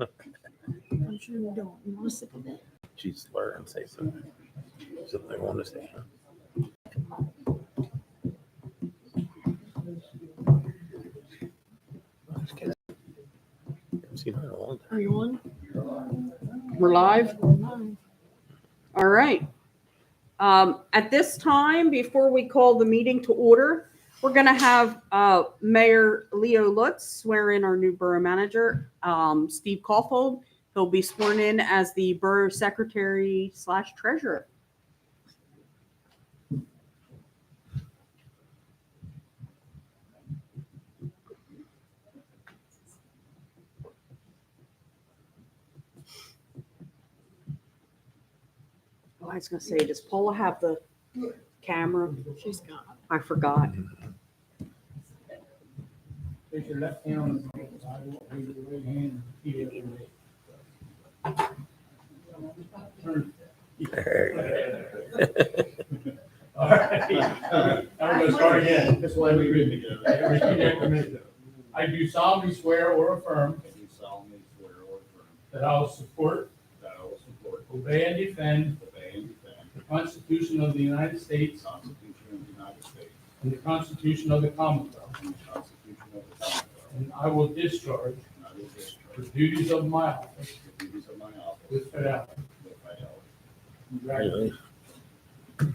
I'm sure you don't. You want to sip of it? She's slur and say something. Something I want to say. Haven't seen her in a long time. Are you on? We're live. All right. At this time, before we call the meeting to order, we're going to have Mayor Leo Lutz swear in our new borough manager, Steve Caulfield. He'll be sworn in as the borough secretary/treasurer. Oh, I was going to say, does Paula have the camera? She's got I forgot. Place your left hand on the Bible, raise your right hand, and repeat after me. All right. Now we're gonna start again. This way we read together. Repeat after me. I do solemnly swear or affirm I do solemnly swear or affirm that I will support, that I will support, obey, and defend obey, and defend the Constitution of the United the States Constitution of the United States and the Constitution of the Commonwealth, and the Constitution of the Commonwealth, and I will discharge and I will discharge the duties of my office the duties of my office with fidelity. with fidelity. Congratulations.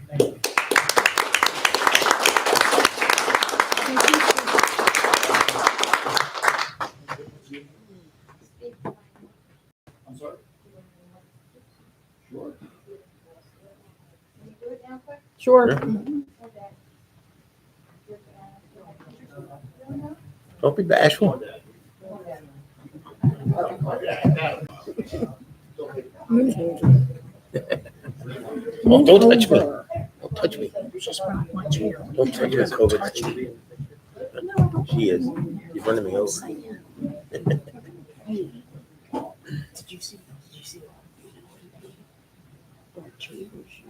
Thank you. I'm sorry? Sure. Sure. Don't be bashful. Oh, don't touch me. Don't touch me. Just rock my chair. Don't touch her, COVID. She is. You're running me over. Hey, did you see? Bart Chambers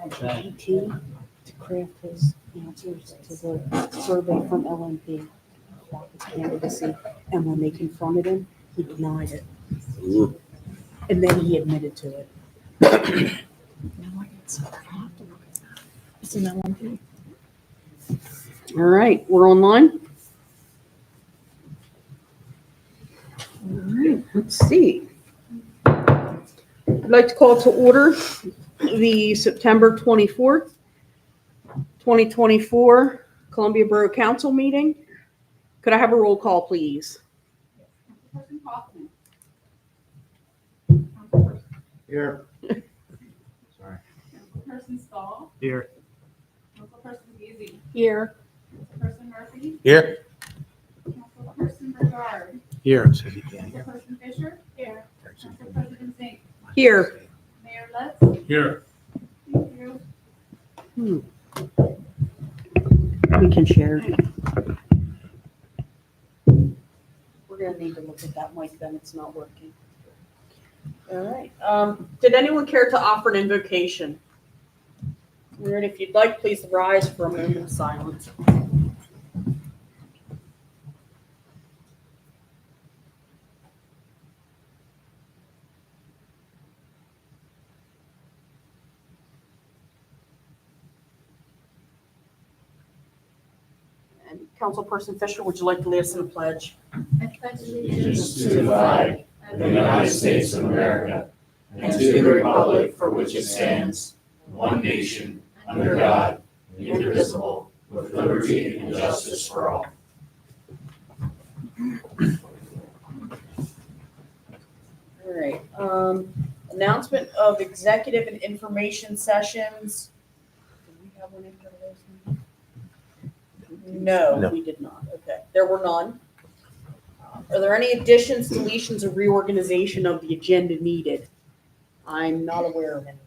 got GT to craft his answers to the survey from LNP about his candidacy, and when they confronted him, he denied it, Ooh. and then he admitted to it. It's an LNP. All right. We're online. All right. Let's see. I'd like to call to order the September 24th, 2024 Columbia Borough Council meeting. Could I have a roll call, please? Councilperson Hoffman. Here. Sorry. Councilperson Stahl. Here. Councilperson Beasley. Here. Councilperson Murphy. Here. Councilperson Bernard. Here. Councilperson Fisher. Here. Council President Zink. Here. Mayor Lutz. Here. Thank you. We can share. We're gonna need to look at that mic then, it's not working. All right, did anyone care to offer an invocation? All right, if you'd like, please rise for a moment of silence. And Councilperson Fisher, would you like to lead us in a pledge? I pledge Allegiance to the flag of the United States of America and to the republic for which it stands, one nation, under God, indivisible, with liberty and justice for all. All right, announcement of executive and information sessions. Did we have one in for those? No, No. we did not. Okay, there were none. Are there any additions, deletions, or reorganization of the agenda needed? I'm not aware of anything.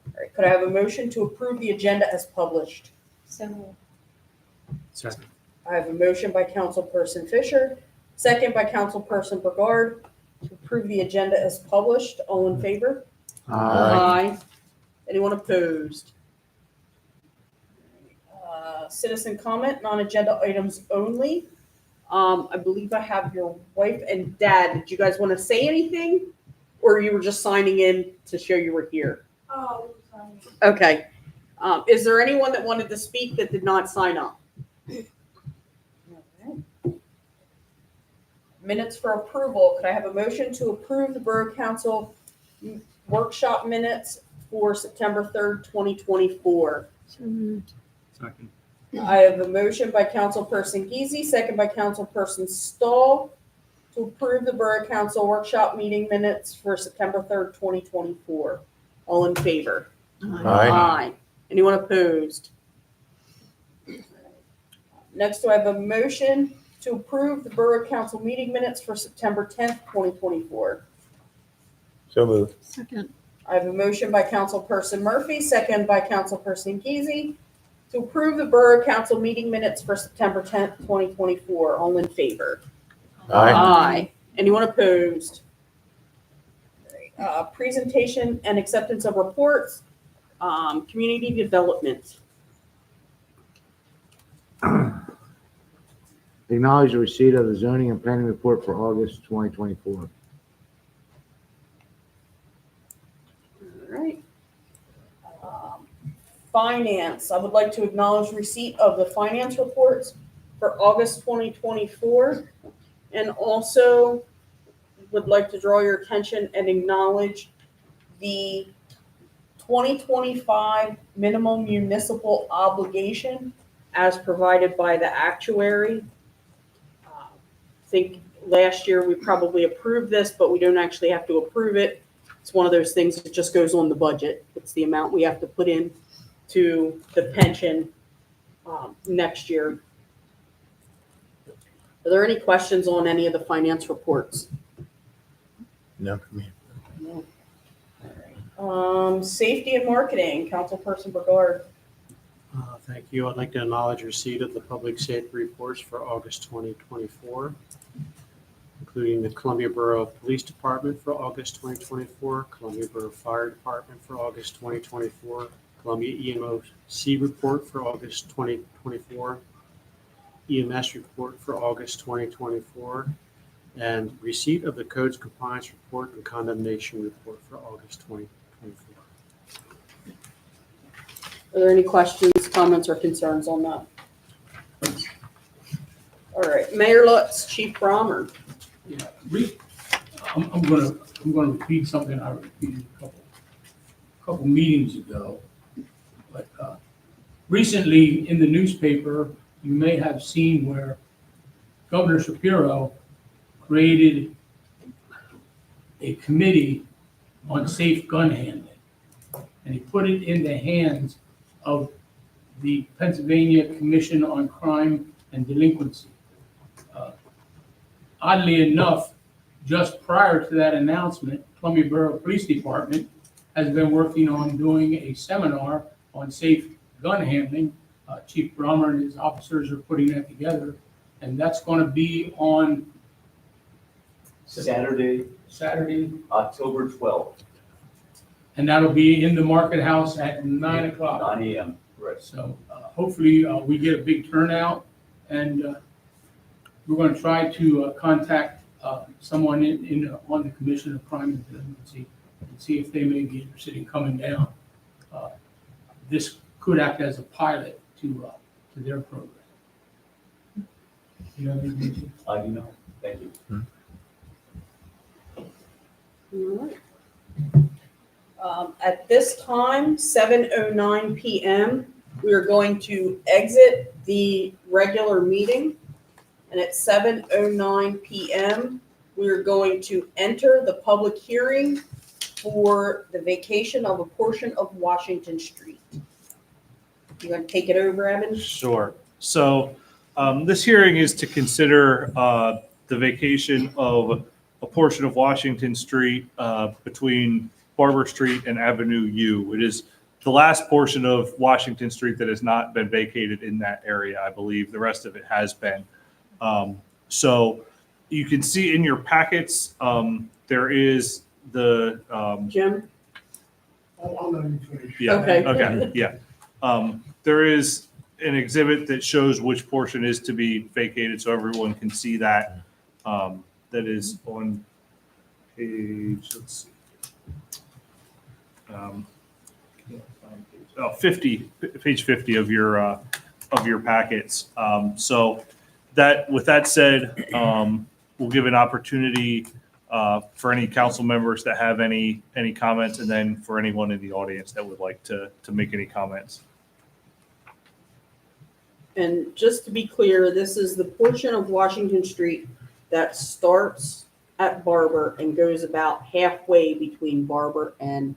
All right, could I have a motion to approve the agenda as published? So Second. I have a motion by Councilperson Fisher, second by Councilperson Bernard, to approve the agenda as published. All in favor? Aye. Anyone opposed? Citizen comment, non-agenda items only. I believe I have your wife and dad. Did you guys want to say anything? Or you were just signing in to show you were here? Oh, sorry. Okay. Is there anyone that wanted to speak that did not sign up? Minutes for approval. Could I have a motion to approve the Borough Council workshop minutes for September 3rd, 2024? Second. I have a motion by Councilperson Geezy, second by Councilperson Stahl, to approve the Borough Council workshop meeting minutes for September 3rd, 2024. All in favor? Aye. Anyone opposed? Next, do I have a motion to approve the Borough Council meeting minutes for September 10th, 2024? So moved. Second. I have a motion by Councilperson Murphy, second by Councilperson Geezy, to approve the Borough Council meeting minutes for September 10th, 2024. All in favor? Aye. Anyone opposed? Presentation and acceptance of reports, community development. Acknowledge the receipt of the zoning and planning report for August 2024. All right. Finance, I would like to acknowledge receipt of the finance reports for August 2024. And also would like to draw your attention and acknowledge the 2025 minimum municipal obligation as provided by the actuary. I think last year we probably approved this, but we don't actually have to approve it. It's one of those things that just goes on the budget. It's the amount we have to put in to the pension next year. Are there any questions on any of the finance reports? No, come here. Safety and marketing, Councilperson Brigard. Thank you. I'd like to acknowledge receipt of the public safety reports for August 2024, including the Columbia Borough Police Department for August 2024, Columbia Borough Fire Department for August 2024, Columbia EMOC report for August 2024, EMS report for August 2024, and receipt of the codes compliance report and condemnation report for August 2024. Are there any questions, comments, or concerns on that? All right, Mayor Lutz, Chief Brommer. Yeah, I'm gonna repeat something I repeated a couple meetings ago. But recently in the newspaper, you may have seen where Governor Shapiro created a committee on safe gun handling. And he put it in the hands of the Pennsylvania Commission on Crime and Delinquency. Oddly enough, just prior to that announcement, Columbia Borough Police Department has been working on doing a seminar on safe gun handling. Chief Brommer and his officers are putting that together, and that's going to be on Saturday, October 12th, and that'll be in the Market House at 9 o'clock. 9 a.m. Right. So hopefully we get a big turnout, and we're going to try to contact someone on the Commission of Crime and Delinquency and see if they may be interested in coming down. This could act as a pilot to their program. You know what I mean? I do know. Thank you. All right. At this time, 7:09 p.m., we are going to exit the regular meeting. And at 7:09 p.m., we are going to enter the public hearing for the vacation of a portion of Washington Street. You want to take it over, Evan? Sure. So this hearing is to consider the vacation of a portion of Washington Street between Barber Street and Avenue U. It is the last portion of Washington Street that has not been vacated in that area, I believe. The rest of it has been. So you can see in your packets, there is the Jim? yeah. Okay. Okay. Yeah. There is an exhibit that shows which portion is to be vacated so everyone can see that. That is on page, let's see. Can't find page 50 of your packets. So with that said, we'll give an opportunity for any council members that have any comments, and then for anyone in the audience that would like to make any comments. And just to be clear, this is the portion of Washington Street that starts at Barber and goes about halfway between Barber and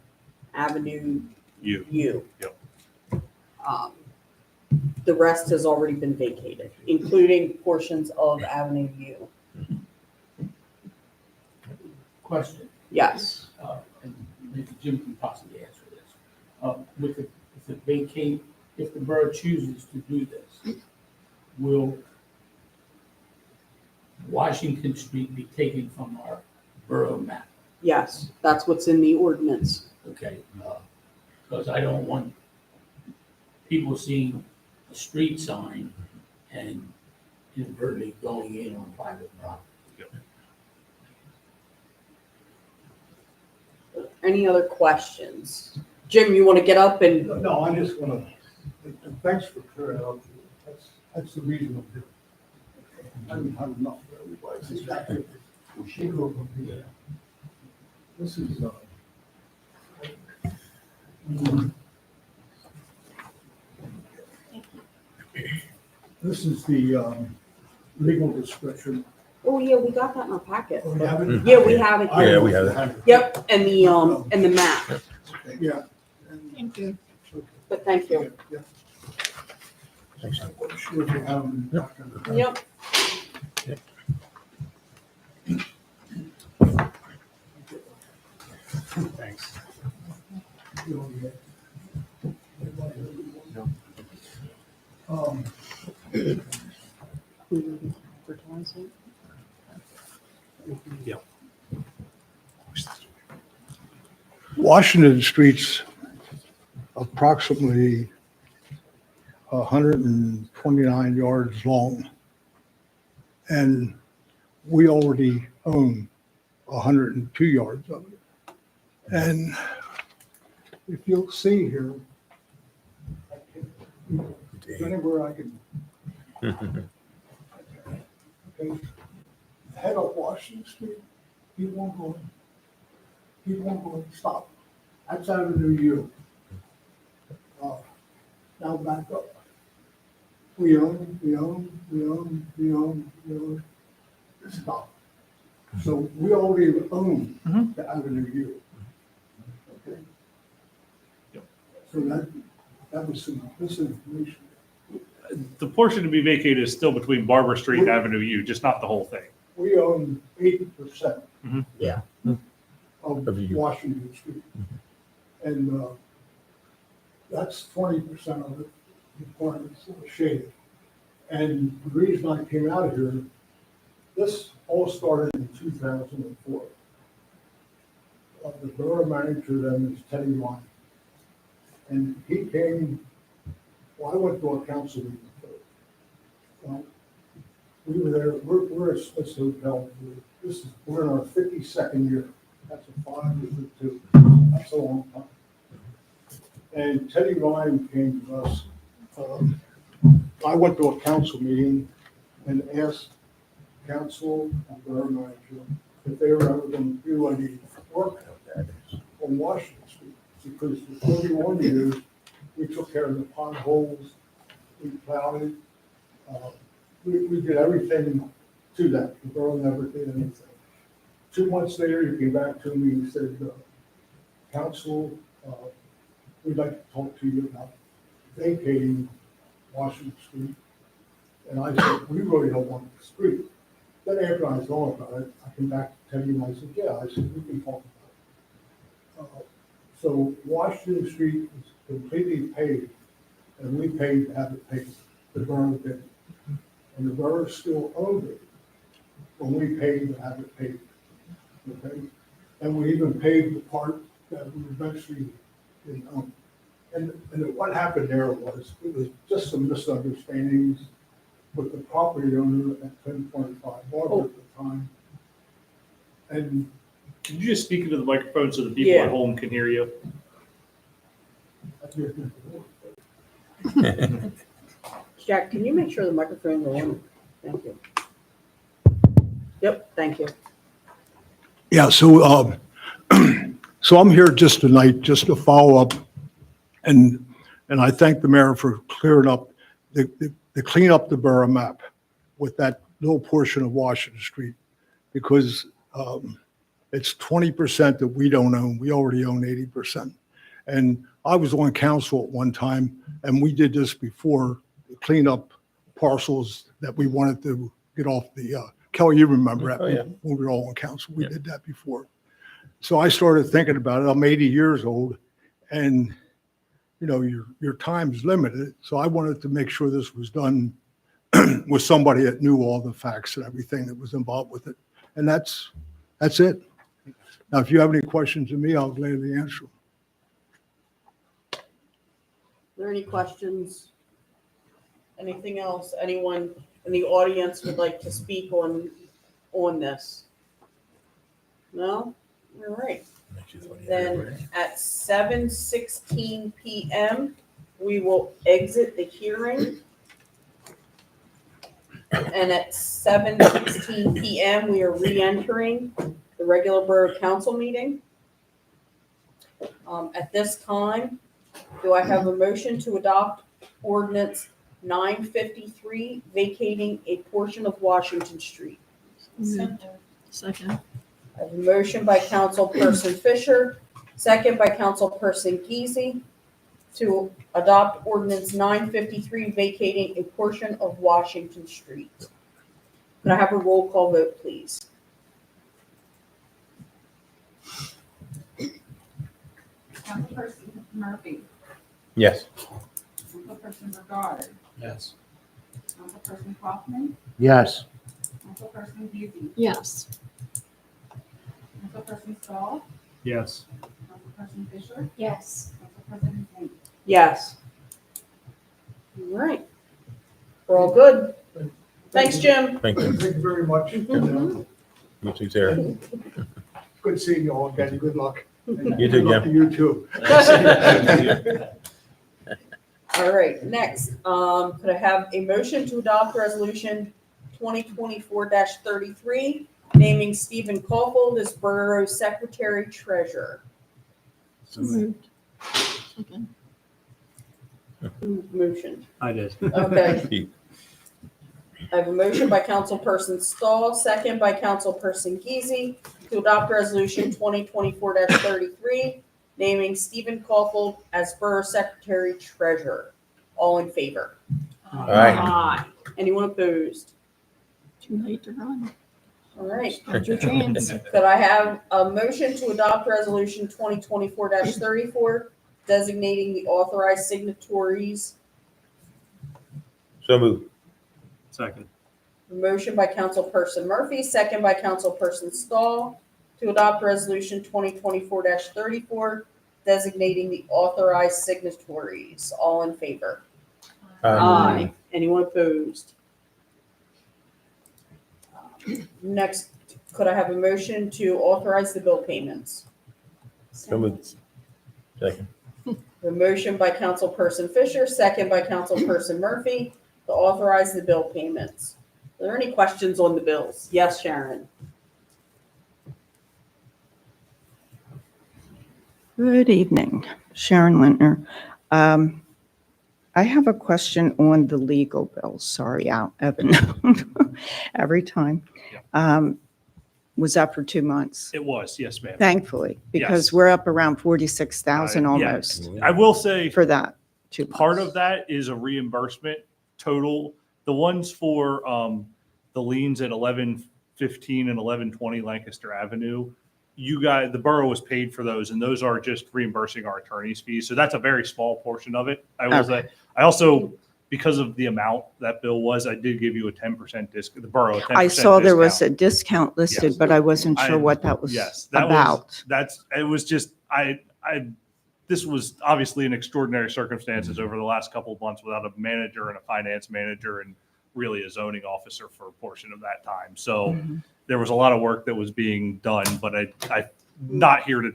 Avenue U. Yep. The rest has already been vacated, including portions of Avenue U. Question, Yes. and maybe Jim can possibly answer this. If the borough chooses to do this, will Washington Street be taken from our borough map? Yes, that's what's in the ordinance. Okay, because I don't want people seeing a street sign and inadvertently going in on private property. Any other questions? Jim, you want to get up and, No, I just want to, thanks for clearing it up. That's the reason I'm doing it. I haven't had enough for everybody. It's exactly, we should go from here. This is, this is the legal description. oh yeah, we got that in our packet. Oh, you have it? Yeah, we have it I here. Yeah, we have it. Yep, and the map, Yeah. Thank you. but thank you. Yeah. I'm sure if you have them. Yep. Thanks. Washington Street's approximately 129 yards long. And we already own 102 yards of it. And if you'll see here, anywhere I can. Okay. Head up Washington Street, he won't go. He won't go and stop. That's Avenue U. Now back up. We own. Stop. So we already own the Avenue U. Okay? Yep. So that was some misinformation. The portion to be vacated is still between Barber Street and Avenue U, just not the whole thing. We own 80%. Yeah. Of Of U. Washington Street. And that's 20% of it, the apartments that are shaded. And the reason I came out of here, this all started in 2004. The borough manager then is Teddy Ryan. And he came, well, I went to a council meeting first. Well, we were there, we're at Smith's Hotel. We're in our 52nd year. That's a 5 years or 2. That's a long time. And Teddy Ryan came to us. I went to a council meeting and asked council and borough manager if they were ever going to do any work on Washington Street. Because for 41 years, we took care of the potholes, we plowed it. We did everything to that. The borough never did anything. 2 months later, he came back to me and said, council, we'd like to talk to you about vacating Washington Street. And I said, we really don't want the street. Then after I thought about it, I came back to Teddy and I said, yeah, I said, we can talk about it. So Washington Street is completely paved, and we paid to have it paved. The borough did. And the borough still owned it when we paid to have it paved. Okay? And we even paved the part that we eventually didn't own. And what happened there was, it was just some misunderstandings with the property owner at 1025 Barber at the time. And Could you just speak into the microphone so the people Yeah. at home can hear you? Jack, can you make sure the microphone's on? Thank you. Yep, thank you. yeah, so, so I'm here just tonight, just to follow up. And I thank the mayor for clearing up, the clean up the borough map with that little portion of Washington Street. Because it's 20% that we don't own. We already own 80%. And I was on council at one time, and we did this before, clean up parcels that we wanted to get off the, Kelly, you remember that? Oh, yeah. When we were all on council, we Yeah. did that before. So I started thinking about it. I'm 80 years old, and you know, your time is limited. So I wanted to make sure this was done with somebody that knew all the facts and everything that was involved with it. And that's it. Now, if you have any questions of me, I'll gladly answer them. Are there any questions? Anything else? Anyone in the audience would like to speak on this? No? All right. Then at 7:16 PM, we will exit the hearing. And at 7:16 PM, we are re-entering the regular Borough Council meeting. At this time, do I have a motion to adopt ordinance 953 vacating a portion of Washington Street? Second. I have a motion by Councilperson Fisher, second by Councilperson Geezy, to adopt ordinance 953 vacating a portion of Washington Street. Can I have a roll call vote, please? Councilperson Murphy. Yes. Councilperson Bernard. Yes. Councilperson Kaufman. Yes. Councilperson Geezy. Yes. Councilperson Stahl. Yes. Councilperson Fisher. Yes. Councilpresident King. Yes. All right. We're all good. Thanks, Jim. Thank you. Thank you very much. You too, Sarah. Good seeing you all again. Good luck. And You too, good luck Jim. to you too. All right, next, could I have a motion to adopt resolution 2024-33, naming Stephen Caulfield as Borough Secretary Treasurer? So moved. Second. Who motioned? I did. Okay. Pete. I have a motion by Councilperson Stahl, second by Councilperson Geezy, to adopt resolution 2024-33, naming Stephen Caulfield as Borough Secretary Treasurer. All in favor? All right. Aye. Anyone opposed? Too late to run. All right. Got your chance. Could I have a motion to adopt resolution 2024-34, designating the authorized signatories? So moved. Second. A motion by Councilperson Murphy, second by Councilperson Stahl, to adopt resolution 2024-34, designating the authorized signatories. All in favor? Aye. Anyone opposed? Next, could I have a motion to authorize the bill payments? So moved. Second. The motion by Councilperson Fisher, second by Councilperson Murphy, to authorize the bill payments. Are there any questions on the bills? Yes, Sharon? Good evening, Sharon Lintner. I have a question on the legal bills. Sorry, Evan, every time. Was up for 2 months, It was, yes, ma'am. thankfully, because Yes. we're up around 46,000 Yeah. almost I will say, for that 2 months. part of that is a reimbursement total. The ones for the liens at 1115 and 1120 Lancaster Avenue, the borough was paid for those, and those are just reimbursing our attorney's fees. So that's a very small portion of it. I will say, I also, because of the amount that bill was, I did give you a 10% discount, the borough, a 10% I saw there was discount. a discount listed, Yes. but I wasn't sure I- what that was Yes, that about. was, it was just, this was obviously in extraordinary circumstances over the last couple of months without a manager and a finance manager and really a zoning officer for a portion of that time. So there was a lot of work that was being done, but I'm not here to,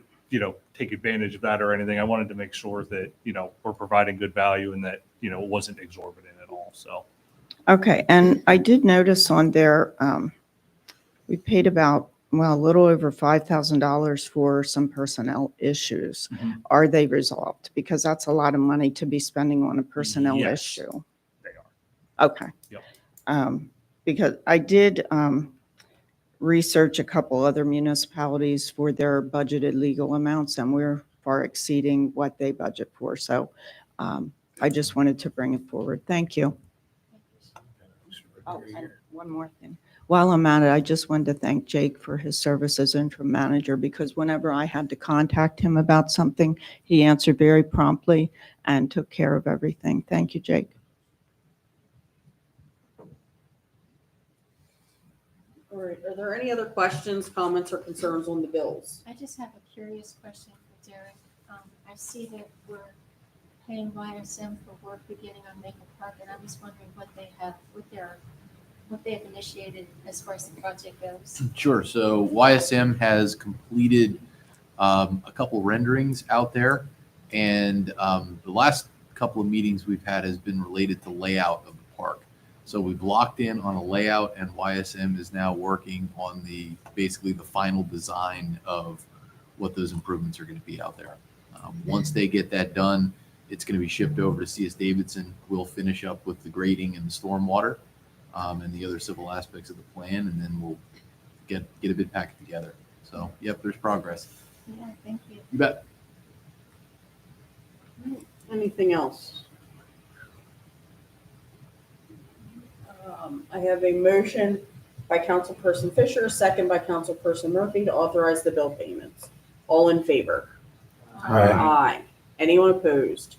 take advantage of that or anything. I wanted to make sure that, we're providing good value and that, it wasn't exorbitant at all. So. Okay, and I did notice on there, we paid about, a little over $5,000 for some personnel issues. Mhm. Are they resolved? Because that's a lot of money to be spending on a personnel Yes. issue. They are. Okay. Yep. Because I did research a couple other municipalities for their budgeted legal amounts, and we're far exceeding what they budget for. So I just wanted to bring it forward. Thank you. Oh, and one more thing. While I'm at it, I just wanted to thank Jake for his service as interim manager, because whenever I had to contact him about something, he answered very promptly and took care of everything. Thank you, Jake. All right, are there any other questions, comments, or concerns on the bills? I just have a curious question for Derek. I see that we're paying YSM for work beginning on Maple Park, and I was wondering what they've initiated as far as the project goes. Sure. So YSM has completed a couple renderings out there, and the last couple of meetings we've had has been related to layout of the park. So we've locked in on a layout, and YSM is now working on basically the final design of what those improvements are going to be out there. Once they get that done, it's going to be shipped over to CS Davidson. We'll finish up with the grading and the stormwater and the other civil aspects of the plan, and then we'll get a bid packet together. So, yep, there's progress. Yeah, thank you. You bet. Anything else? I have a motion by Councilperson Fisher, a second by Councilperson Murphy to authorize the bill payments. All in favor? Aye. Anyone opposed?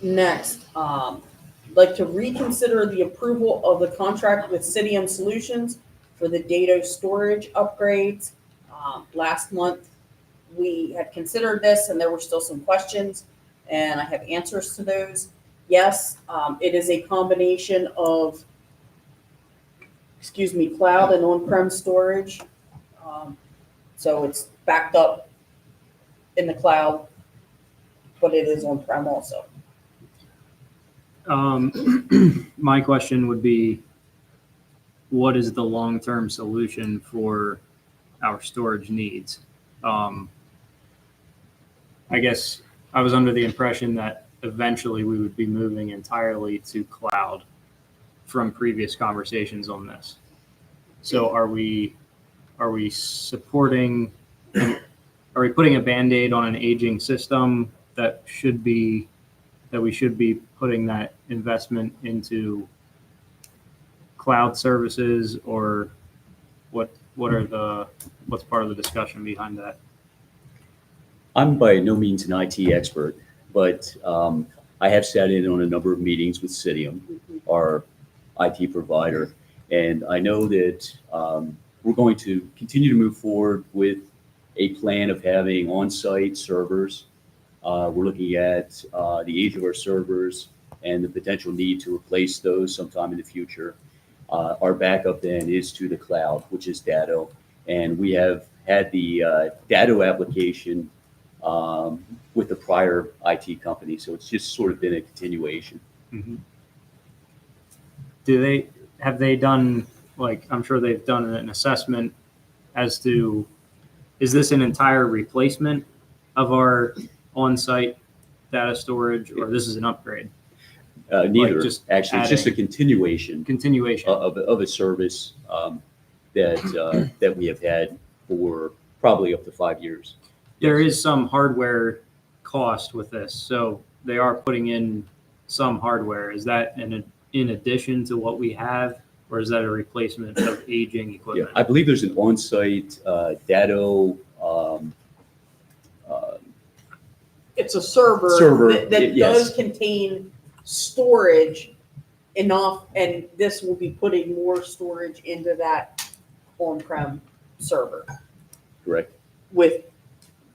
Next, I'd like to reconsider the approval of the contract with Cidium Solutions for the data storage upgrades. Last month, we had considered this and there were still some questions, and I have answers to those. Yes, it is a combination of, cloud and on-prem storage. So it's backed up in the cloud, but it is on-prem also. My question would be, what is the long-term solution for our storage needs? I guess I was under the impression that eventually we would be moving entirely to cloud from previous conversations on this. So are we supporting, are we putting a Band-Aid on an aging system that we should be putting that investment into cloud services, or what's part of the discussion behind that? I'm by no means an IT expert, but I have sat in on a number of meetings with Cidium, our IT provider, and I know that we're going to continue to move forward with a plan of having on-site servers. We're looking at the age of our servers and the potential need to replace those sometime in the future. Our backup then is to the cloud, which is Datto, and we have had the Datto application with the prior IT company, so it's just sort of been a continuation. Mm-hmm. Have they done, like, I'm sure they've done an assessment as to, is this an entire replacement of our on-site data storage, or this is an upgrade? Neither, Like just actually, it's just a continuation of a service that we have had for probably up to 5 years. There is some hardware cost with this, so they are putting in some hardware. Is that in addition to what we have, or is that a replacement of aging equipment? Yeah, I believe there's an on-site Datto. It's a server that yes. does contain storage enough, and this will be putting more storage into that on-prem server. Correct. with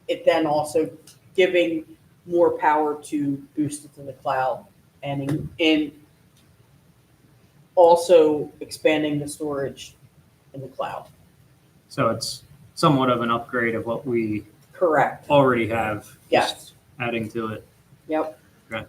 it then also giving more power to boost it to the cloud and in also expanding the storage in the cloud. So it's somewhat of an upgrade of what we Correct. already have. Yes. just Adding to it. Yep. Okay.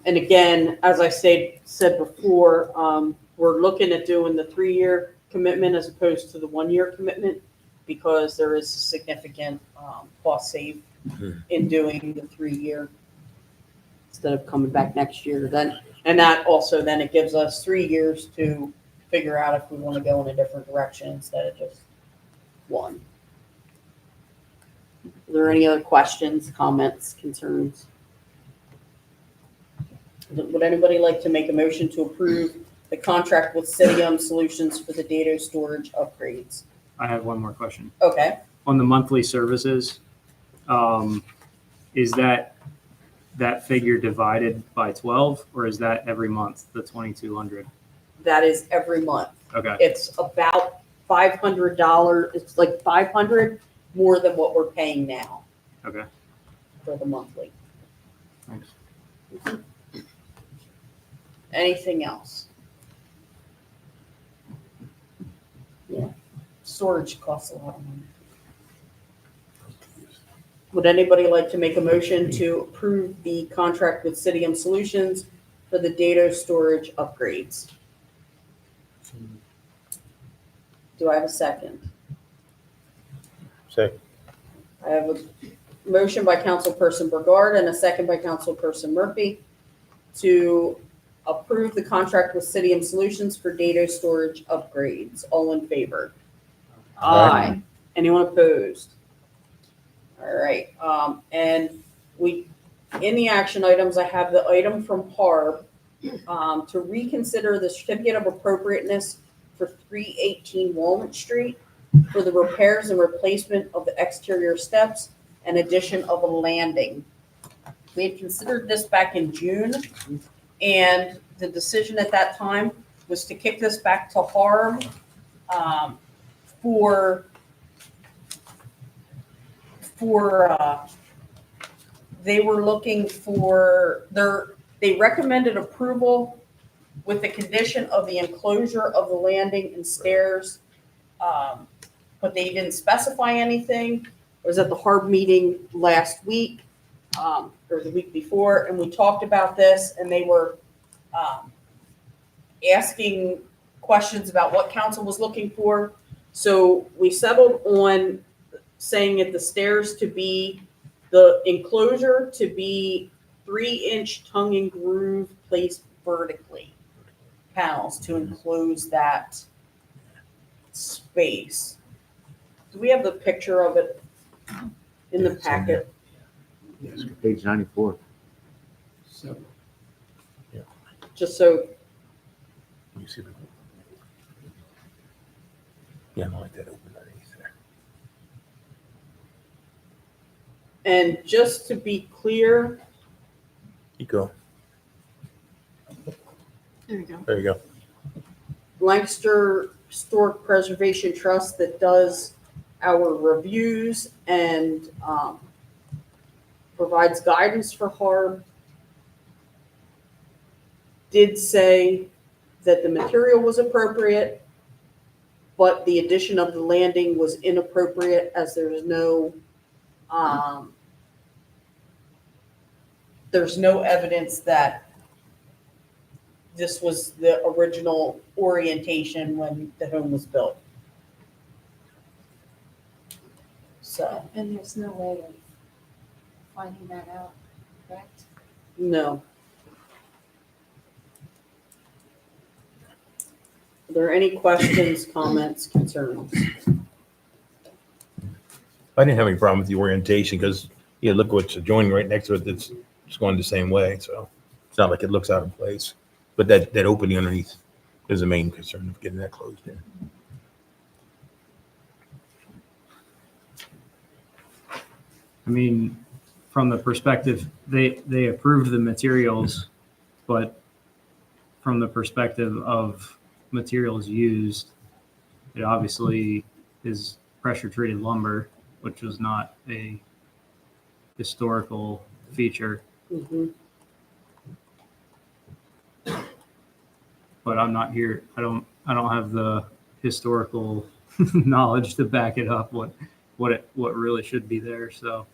And again, as I said before, we're looking at doing the 3-year commitment as opposed to the 1-year commitment because there is a significant cost save in doing the 3-year instead of coming back next year. And that also then it gives us 3 years to figure out if we want to go in a different direction instead of just one. Are there any other questions, comments, concerns? Would anybody like to make a motion to approve the contract with Citium Solutions for the data storage upgrades? I have one more question. Okay. On the monthly services, is that figure divided by 12 or is that every month, the 2,200? That is every month. Okay. It's about $500. It's like 500 more than what we're paying now Okay. for the monthly. Thanks. Anything else? Yeah. Storage costs a lot of money. Would anybody like to make a motion to approve the contract with Citium Solutions for the data storage upgrades? Do I have a second? Second. I have a motion by Councilperson Burgard and a second by Councilperson Murphy to approve the contract with Citium Solutions for data storage upgrades. All in favor? Aye. Anyone opposed? All right, and in the action items, I have the item from HARB to reconsider the certificate of appropriateness for 318 Walnut Street for the repairs and replacement of the exterior steps and addition of a landing. We had considered this back in June, and the decision at that time was to kick this back to HARB they were looking for they recommended approval with the condition of the enclosure of the landing and stairs, but they didn't specify anything. I was at the HARB meeting last week or the week before, and we talked about this, and they were asking questions about what council was looking for. So we settled on saying that the stairs to be, the enclosure to be 3-inch tongue and groove placed vertically, panels to enclose that space. Do we have the picture of it in the packet? Yes, page 94. So, Just so, You see the. Yeah, I like that open underneath there. and just to be clear, You go. There you go. There you go. Lancaster Historic Preservation Trust that does our reviews and provides guidance for HARB did say that the material was appropriate, but the addition of the landing was inappropriate as there's no evidence that this was the original orientation when the home was built. So, And there's no way of finding that out, correct? no. Are there any questions, comments, concerns? I didn't have any problem with the orientation because, yeah, look what's adjoining right next to it. It's going the same way. So it's not like it looks out of place. But that opening underneath is the main concern of getting that closed in. I mean, from the perspective, they approved the materials, but from the perspective of materials used, it obviously is pressure treated lumber, which was not a historical feature, Mhm. but I'm not here. I don't have the historical knowledge to back it up what really should be there. So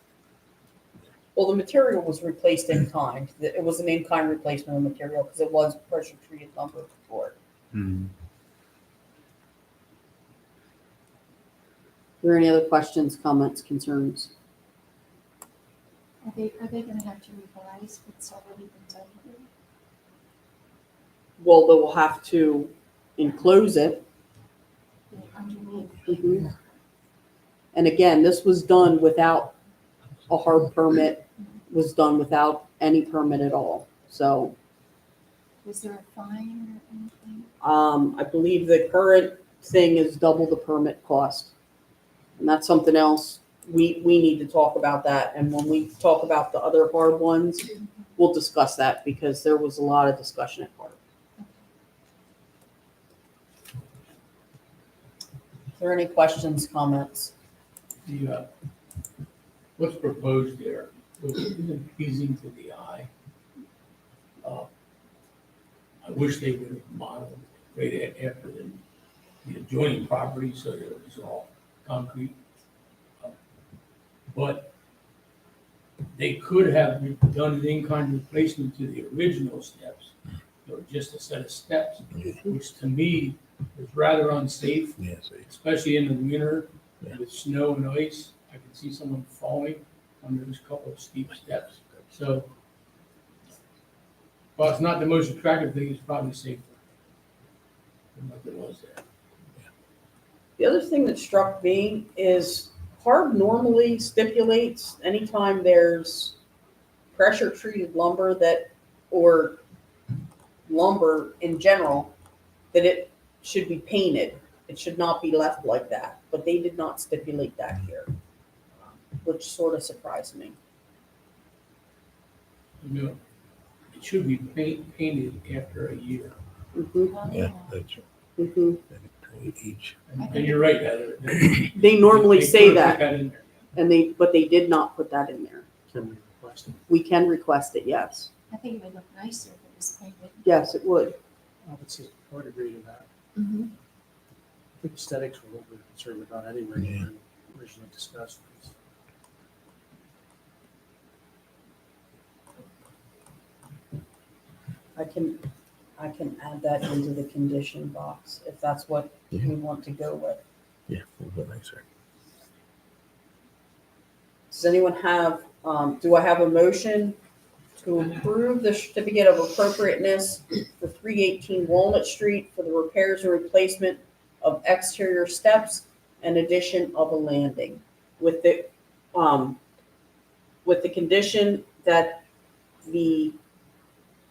Well, the material was replaced in kind. It was an in-kind replacement of material because it was pressure treated lumber before. Are there any other questions, comments, concerns? Are they gonna have to revise what's already been done here? Well, they will have to enclose it. Underneath, Mhm. And again, this was done without a hard permit, was done without any permit at all. So was there a fine or anything? I believe the current thing is double the permit cost. And that's something else, we need to talk about that. And when we talk about the other hard ones, we'll discuss that because there was a lot of discussion at hard. Is there any questions, comments? The, what's proposed there isn't pleasing to the eye. I wish they would have modeled right after the adjoining property, so that it was all concrete. But they could have done an in-kind replacement to the original steps, or just a set of steps, which to me is rather unsafe, Yes. especially in the winter Yeah. with snow and ice. I can see someone falling on those couple of steep steps. So, while it's not the most attractive thing, it's probably safer than what it was there. The other thing that struck me is HARB normally stipulates anytime there's pressure treated lumber or lumber in general, that it should be painted. It should not be left like that, but they did not stipulate that here, which sort of surprised me. You know, it should be painted after a year. Mhm, Yeah, that's mhm. each. And you're right, Heather. They normally They say could have put that, in there. but they did not put that in there. Can we request it? We can request it, yes. I think it would look nicer if it was painted. Yes, it would. I would agree to that. Mm-hmm. I think aesthetics were what we were concerned about anyway, when we originally discussed this. I can add that into the condition box if that's what we want to go with. Yeah, a little bit nicer. Does anyone have, do I have a motion to approve the certificate of appropriateness for 318 Walnut Street for the repairs and replacement of exterior steps and addition of a landing with the condition that the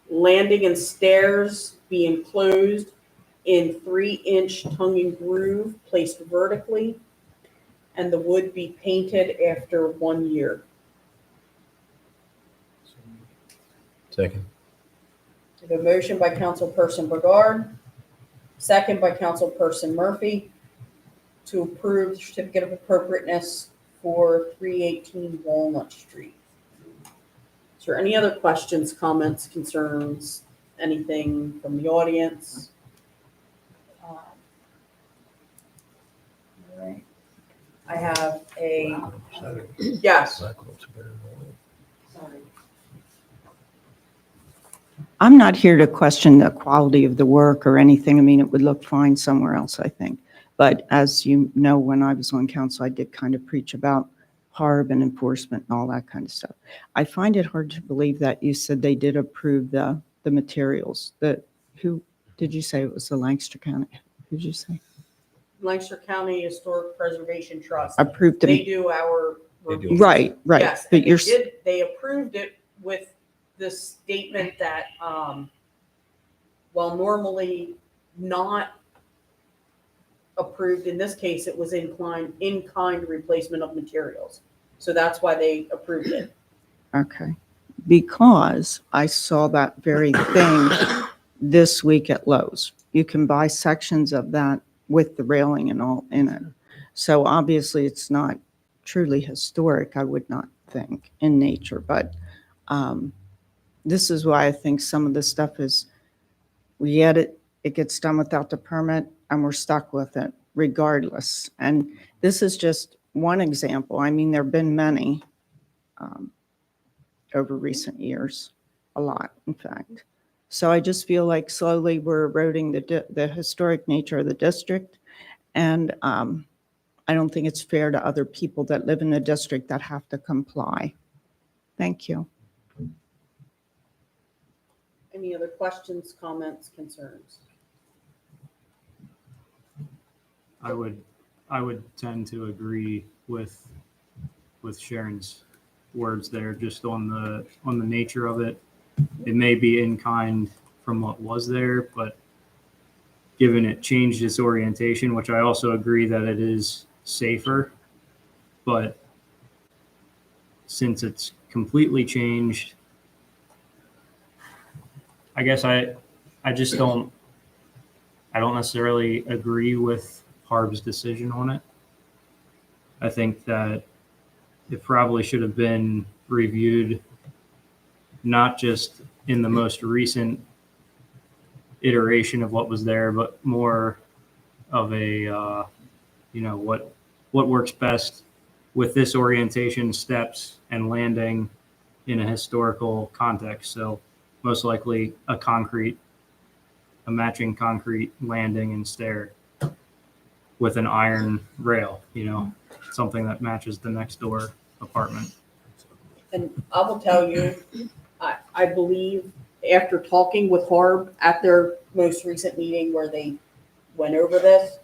landing and stairs be enclosed in 3-inch tongue and groove placed vertically, and the wood be painted after 1 year. Second. We have a motion by Councilperson Brigard, second by Councilperson Murphy, to approve the certificate of appropriateness for 318 Walnut Street. Is there any other questions, comments, concerns, anything from the audience? All right. I have a, yes. Black looks better than white. Sorry. I'm not here to question the quality of the work or anything. I mean, it would look fine somewhere else, I think. But as you know, when I was on council, I did kind of preach about HARB and enforcement and all that kind of stuff. I find it hard to believe that you said they did approve the materials. Who did you say it was? The Lancaster County? Who did you say? Lancaster County Historic Preservation Trust. Approved They them. do our. Right. Yes, But and you're, they approved it with the statement that, while normally not approved, in this case, it was in-kind replacement of materials. So that's why they approved it. okay. Because I saw that very thing this week at Lowe's. You can buy sections of that with the railing and all in it. So obviously it's not truly historic, I would not think, in nature. But this is why I think some of the stuff is, we get it, it gets done without the permit, and we're stuck with it regardless. And this is just one example. I mean, there have been many over recent years, a lot, in fact. So I just feel like slowly we're eroding the historic nature of the district. And I don't think it's fair to other people that live in the district that have to comply. Thank you. Any other questions, comments, concerns? I would tend to agree with Sharon's words there, just on the nature of it. It may be in kind from what was there, but given it changed its orientation, which I also agree that it is safer, but since it's completely changed, I guess I just don't necessarily agree with Harb's decision on it. I think that it probably should have been reviewed not just in the most recent iteration of what was there, but more of a, what works best with this orientation, steps, and landing in a historical context. So most likely a matching concrete landing and stair with an iron rail, something that matches the next door apartment. And I will tell you, I believe after talking with Harb at their most recent meeting where they went over this,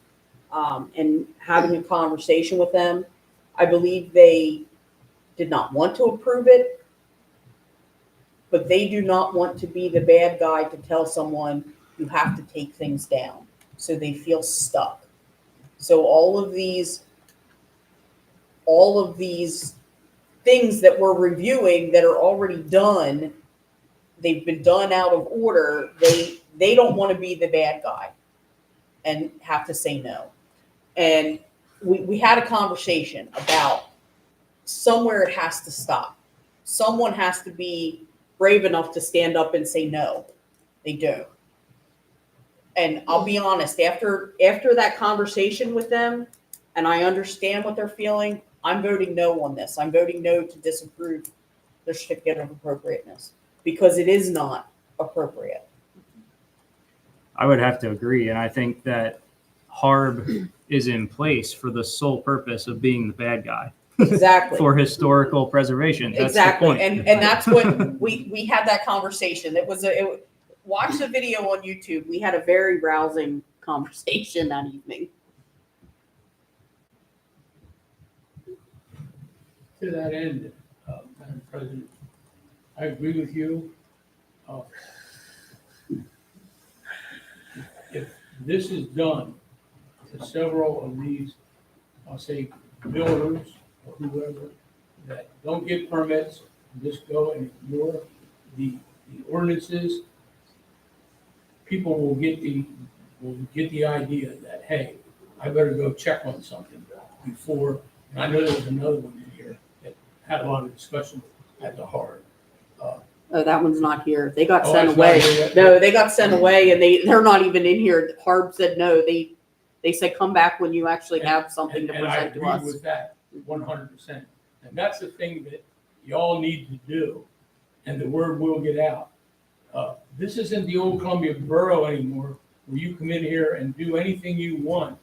and having a conversation with them, I believe they did not want to approve it, but they do not want to be the bad guy to tell someone you have to take things down. So they feel stuck. So all of these things that we're reviewing that are already done, they've been done out of order. They don't want to be the bad guy and have to say no. And we had a conversation about somewhere it has to stop. Someone has to be brave enough to stand up and say no. They don't. And I'll be honest, after that conversation with them, and I understand what they're feeling, I'm voting no on this. I'm voting no to disapprove the certificate of appropriateness because it is not appropriate. I would have to agree. And I think that Harb is in place for the sole purpose of being the bad guy. Exactly. For historical preservation. That's Exactly. the point. And that's what we had that conversation. Watch the video on YouTube. We had a very rousing conversation that evening. To that end, Madam President, I agree with you. If this is done to several of these, I'll say, builders or whoever that don't get permits, just go and ignore the ordinances, people will get the idea that, hey, I better go check on something before. And I know there was another one in here that had a lot of discussion at the heart. Oh, that one's not here. They got Oh, sent it's not away. here yet? No, they got sent away and they're not even in here. Harb said no. They said come back when you actually have something to And I present to agree us. with that 100%. And that's the thing that y'all need to do, and the word will get out. This isn't the old Columbia Borough anymore, where you come in here and do anything you want.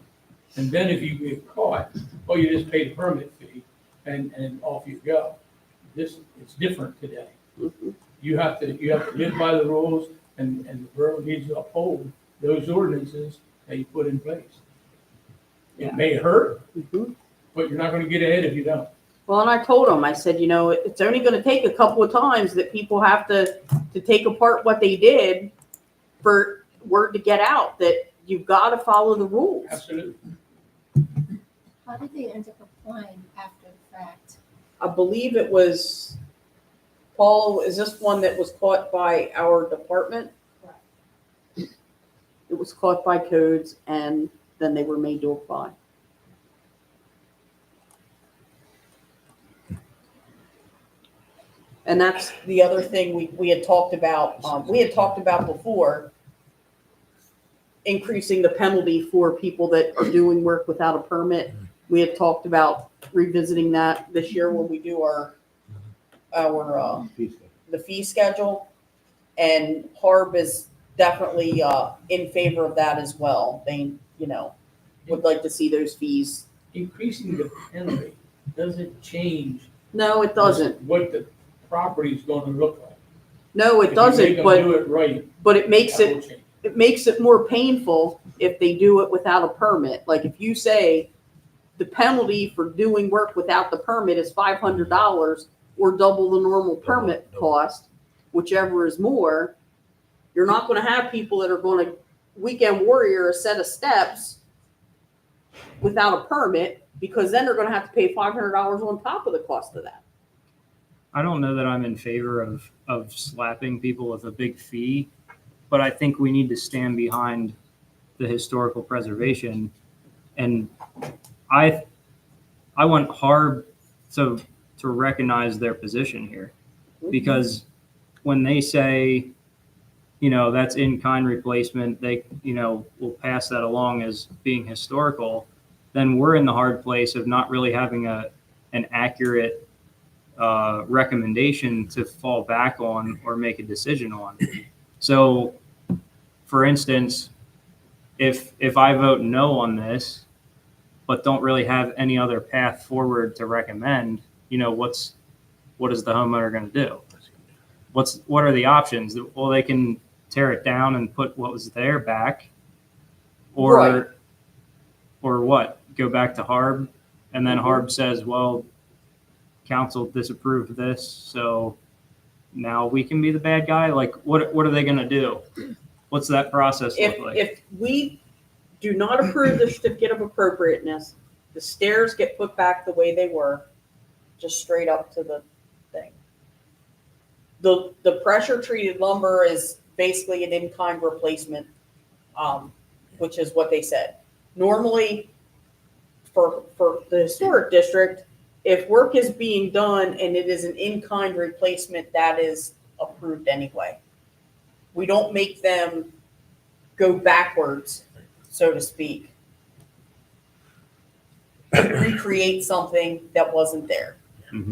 And then if you get caught, well, you just pay the permit fee and off you go. It's different today. Mm-hmm. You have to live by the rules, and the borough needs to uphold those ordinances that you put in place. It may hurt, but you're not going to get ahead if you don't. Well, and I told them, I said, it's only going to take a couple of times that people have to take apart what they did for word to get out that you've got to follow the rules. Absolutely. How did they end up applying after the fact? I believe it was, Paul, is this one that was caught by our department? It was caught by codes and than they were made to apply. And that's the other thing we had talked about, before, increasing the penalty for people that are doing work without a permit. We had talked about revisiting that this year when we do the fee schedule. And Harb is definitely in favor of that as well. They, would like to see those fees. Increasing the penalty doesn't change No, it doesn't. what the property's gonna look like. No, If it you doesn't, make 'em but, do it right, but it makes that it, will change. it makes it more painful if they do it without a permit. Like if you say the penalty for doing work without the permit is $500 or double the normal permit cost, whichever is more, you're not gonna have people that are gonna weekend warrior a set of steps without a permit, because then they're gonna have to pay $500 on top of the cost of that. I don't know that I'm in favor of slapping people with a big fee, but I think we need to stand behind the historical preservation. And I want Harb to recognize their position here, because when they say, that's in-kind replacement, they, will pass that along as being historical, then we're in the hard place of not really having an accurate recommendation to fall back on or make a decision on. So, for instance, if I vote no on this, but don't really have any other path forward to recommend, what is the homeowner going to do? What are the options? Well, they can tear it down and put what was there back, or Right. or what? Go back to Harb, and then Harb says, well, council disapproved this, so now we can be the bad guy. Like, what are they going to do? What's that process look like? If we do not approve the certificate of appropriateness, the stairs get put back the way they were, just straight up to the thing. The pressure treated lumber is basically an in-kind replacement, which is what they said. Normally, for the historic district, if work is being done and it is an in-kind replacement, that is approved anyway. We don't make them go backwards, so to speak, recreate something that wasn't there.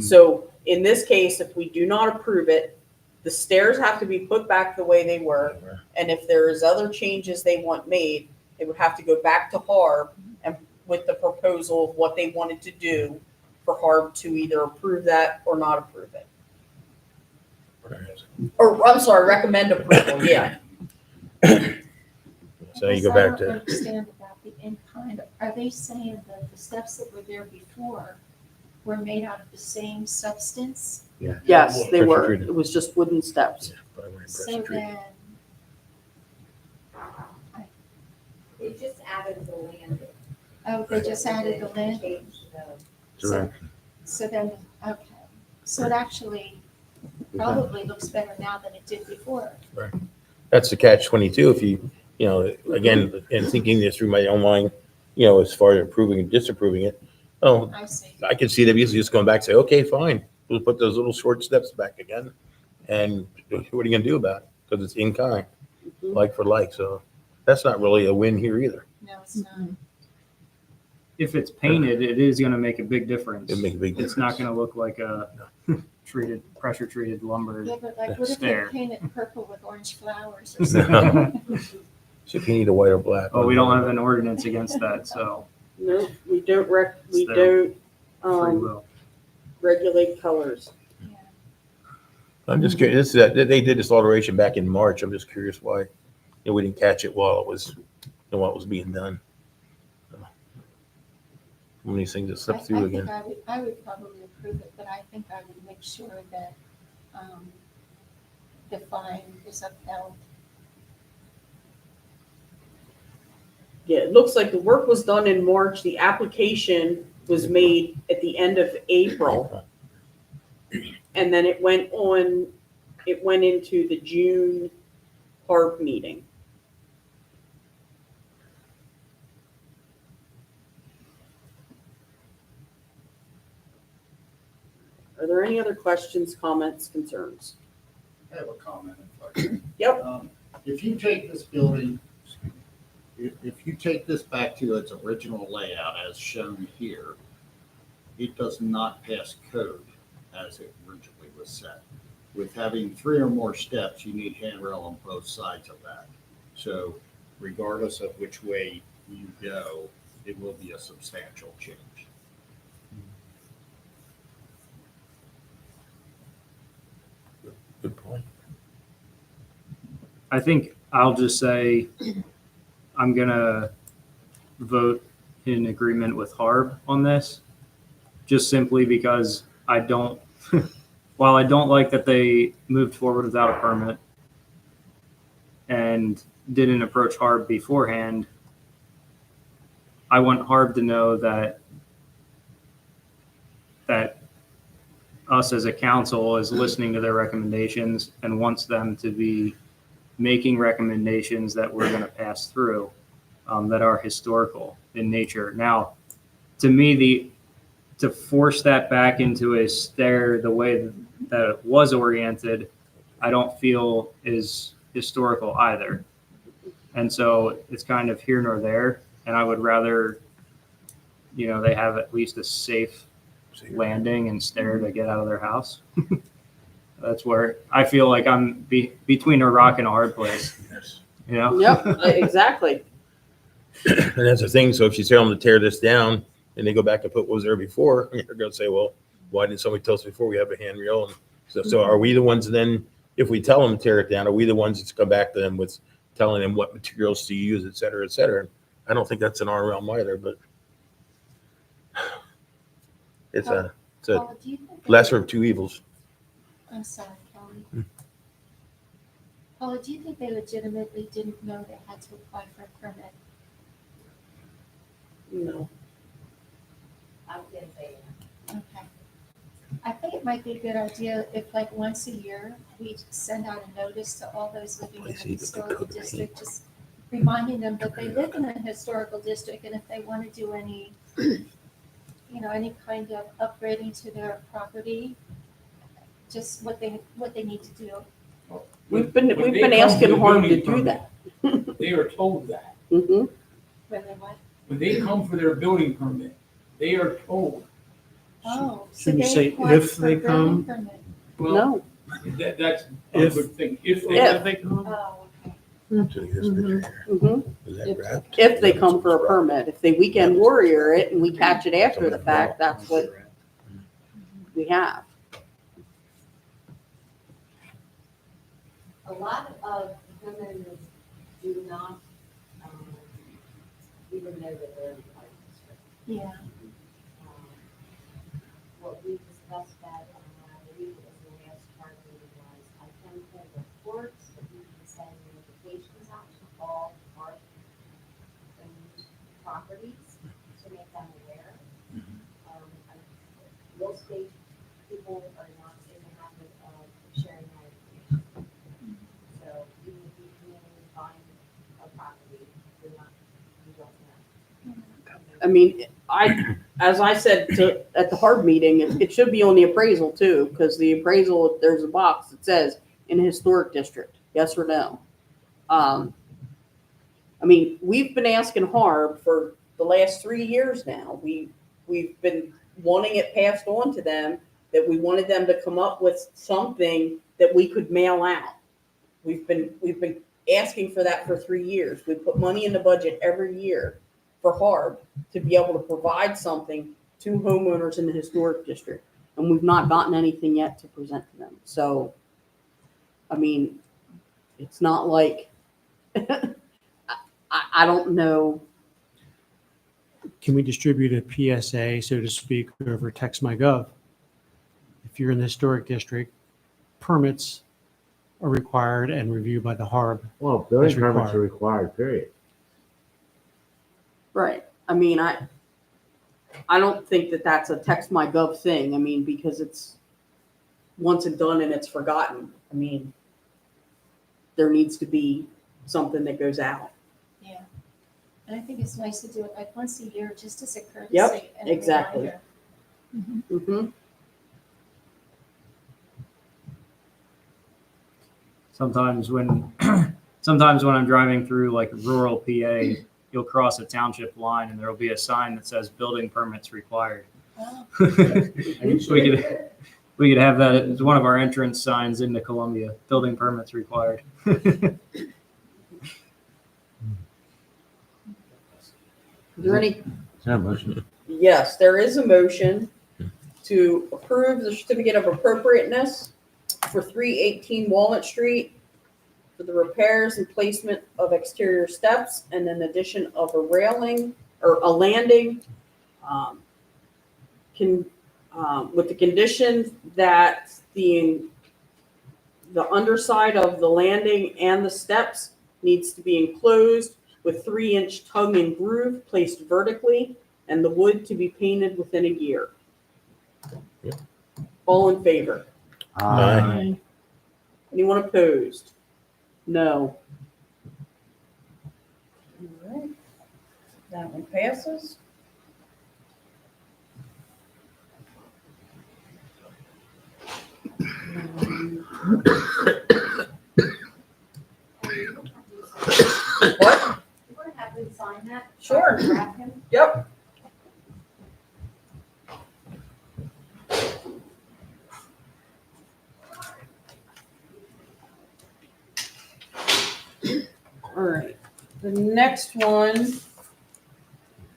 So in this case, if we do not approve it, the stairs have to be put back the way they were. And if there is other changes they want made, they would have to go back to Harb and with the proposal of what they wanted to do for Harb to either approve that or not approve it. Or, I'm sorry, recommend approval, yeah. So you go back I to, don't understand about the in-kind. Are they saying that the steps that were there before were made out of the same substance? Yes, they were. Pressure treated. It was just wooden steps. So then, They just added the land. oh, they just added the land? Changed the. direction. So then, okay. So it actually probably looks better now than it did before. That's the catch-22. If you, again, and thinking this through my own mind, as far as approving and disapproving it, I see. I can see them easily just going back and say, okay, fine, we'll put those little short steps back again. And what are you gonna do about it? Because it's in kind, like for like. So that's not really a win here either. No, it's not. If it's painted, it is going to make a big difference. It makes a big It's not difference. going to look like a pressure treated lumber Yeah, but like, what if they stair. paint it purple with orange flowers or something? So if you need a white or black. Oh, we don't have an ordinance against that, so No, we don't we It's their don't, free will. regulate colors. I'm just curious, they did this alteration back in March. I'm just curious why, we didn't catch it while it was, while it was being done. One of these things that I slipped through think again. I would probably approve it, but I think I would make sure that the fine is upheld. Yeah, it looks like the work was done in March. The application was made at the end of April. And then it went into the June Harb meeting. Are there any other questions, comments, concerns? I have a comment. If I can. Yep. If you take this building, if you take this back to its original layout as shown here, it does not pass code as it originally was set. With having 3 or more steps, you need handrail on both sides of that. So regardless of which way you go, it will be a substantial change. Good point. I think I'll just say I'm gonna vote in agreement with Harb on this, just simply because I don't, while I don't like that they moved forward without a permit and didn't approach Harb beforehand, I want Harb to know that us as a council is listening to their recommendations and wants them to be making recommendations that we're going to pass through that are historical in nature. Now, to me, to force that back into a stair the way that it was oriented, I don't feel is historical either. And so it's kind of here nor there. And I would rather, they have at least a safe landing and stair to get out of their house. That's where I feel like I'm between a rock and a hard place. Yep, exactly. And that's the thing. So if you tell them to tear this down and they go back and put what was there before, you're going to say, well, why didn't somebody tell us before we have a handrail? And so are we the ones then, if we tell them to tear it down, are we the ones that come back to them with telling them what materials to use, et cetera, et cetera? I don't think that's in our realm either, but it's a Paula, do you think lesser of two evils. I'm sorry, Kelly. Paula, do you think they legitimately didn't know they had to apply for a permit? No. I was gonna say that. Okay. I think it might be a good idea if like once a year, we send out a notice to all those living in the historical district, just reminding them that they live in a historical district and if they want to do any, any kind of upgrading to their property, just what they need to do. We've been When they come asking the Harb to building do permit, that. They are told that. Mm-hmm. When they what? When they come for their building permit, they are told. Oh. so Shouldn't you they say apply if for they a building come? permit. Well, No. that's a If- good thing. If If. they, come? Oh, okay. Mm-hmm. Is that wrapped? If they come for a permit, if they weekend warrior it and we catch it after the fact, that's what we have. A lot of homeowners do not, even know that they're in the park district. Yeah. What we discussed that, I believe it was the last part of it was, I can pull reports, but we can send notifications out to all park owned properties to make them aware. Real estate people are not in the habit of sharing that information. So even if you come in and find a property, you don't know. I mean, as I said at the Harb meeting, it should be on the appraisal too, because the appraisal, there's a box that says in a historic district, yes or no. I mean, we've been asking Harb for the last 3 years now. We've been wanting it passed on to them, that we wanted them to come up with something that we could mail out. We've been asking for that for 3 years. We put money in the budget every year for Harb to be able to provide something to homeowners in the historic district. And we've not gotten anything yet to present to them. So, I mean, it's not like, I don't know. Can we distribute a PSA, so to speak, over TextMyGov? If you're in the historic district, permits are required and reviewed by the Harb. Well, building It's permits are required. required, period. Right. I mean, I don't think that that's a TextMyGov thing. I mean, because it's once it's done and it's forgotten. I mean, there needs to be something that goes out. Yeah. And I think it's nice to do it like once a year, just as a courtesy. Yep, and a exactly. reminder. Mm-hmm. sometimes when sometimes when I'm driving through like rural PA, you'll cross a township line and there'll be a sign that says building permits required. We could have that as one of our entrance signs into Columbia, building permits required. Is there any? Is there a motion? Yes, there is a motion to approve the certificate of appropriateness for 318 Walnut Street for the repairs and placement of exterior steps and an addition of a railing or a landing. With the condition that the underside of the landing and the steps needs to be enclosed with 3-inch tongue and groove placed vertically and the wood to be painted within a year. Yep. All in favor? Aye. Anyone opposed? No. All right. That one passes. What? You want to have him sign that? Sure. Grab him? Yep. All right. The next one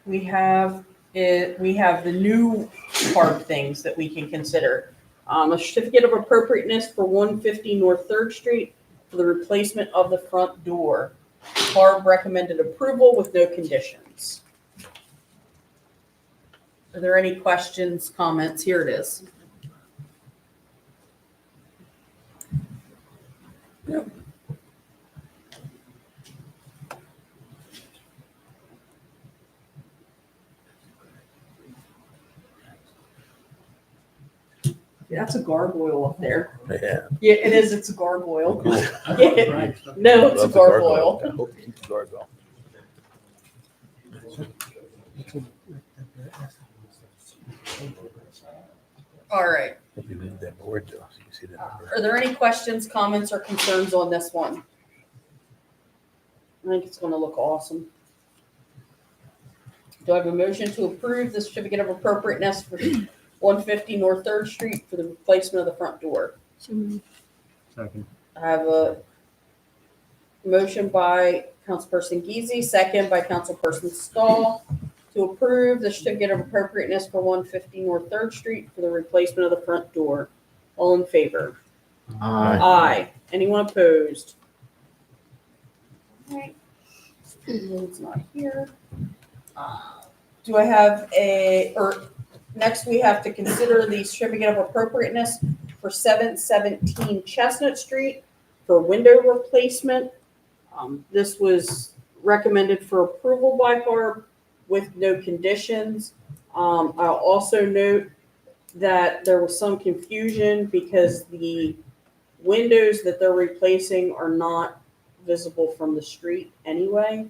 we have the new park things that we can consider. A certificate of appropriateness for 150 North 3rd Street for the replacement of the front door. Barb recommended approval with no conditions. Are there any questions, comments? Here it is. Yep. Yeah, that's a gargoyle up there. Yeah. Yeah, it is. It's a gargoyle. Right. No, it's a Love the gargoyle. I hope you keep the gargoyle. All right. Hope you leave that board though, so you can see that number. Are there any questions, comments, or concerns on this one? I think it's going to look awesome. Do I have a motion to approve the certificate of appropriateness for 150 North 3rd Street for the replacement of the front door? So moved. Second. I have a motion by Councilperson Geezy, second by Councilperson Stahl to approve the certificate of appropriateness for 150 North 3rd Street for the replacement of the front door. All in favor? Aye. Aye. Anyone opposed? All right. It's not here. Do I have next we have to consider the certificate of appropriateness for 717 Chestnut Street for window replacement. This was recommended for approval by Barb with no conditions. I'll also note that there was some confusion because the windows that they're replacing are not visible from the street anyway.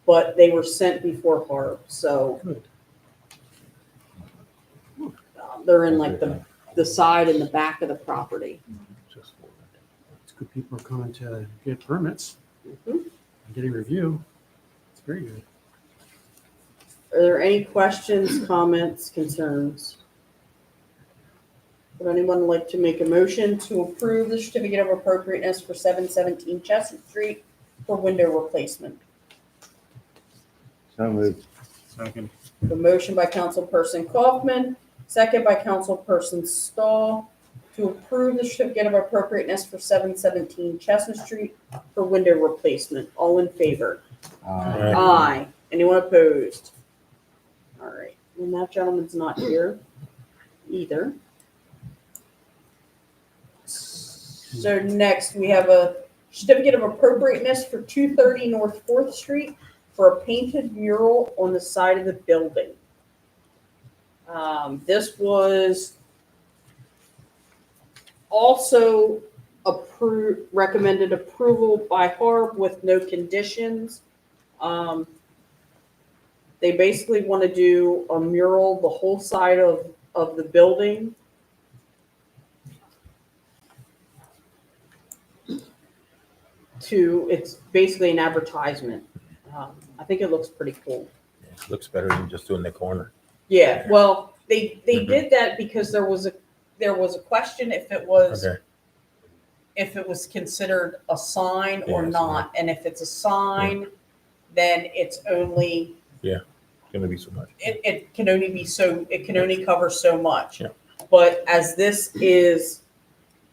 But they were sent before Barb, so they're in like the side and the back of the property. It's good people are coming to get permits, Mhm. getting review. It's very good. Are there any questions, comments, concerns? Would anyone like to make a motion to approve the certificate of appropriateness for 717 Chestnut Street for window replacement? So moved. Second. The motion by Councilperson Kaufman, second by Councilperson Stahl to approve the certificate of appropriateness for 717 Chestnut Street for window replacement. All in favor? Aye. Aye. Anyone opposed? All right. And that gentleman's not here either. So next, we have a certificate of appropriateness for 230 North 4th Street for a painted mural on the side of the building. This was also recommended approval by Harb with no conditions. They basically want to do a mural the whole side of the building. it's basically an advertisement. I think it looks pretty cool. It looks better than just doing the corner. Yeah, well, they Mhm. did that because there was a question if it was Okay. considered a sign or Yeah, it's not. And if it's a sign, then it's only, It's gonna be so much. it can only be so, it can only cover so much. Yeah. But as this is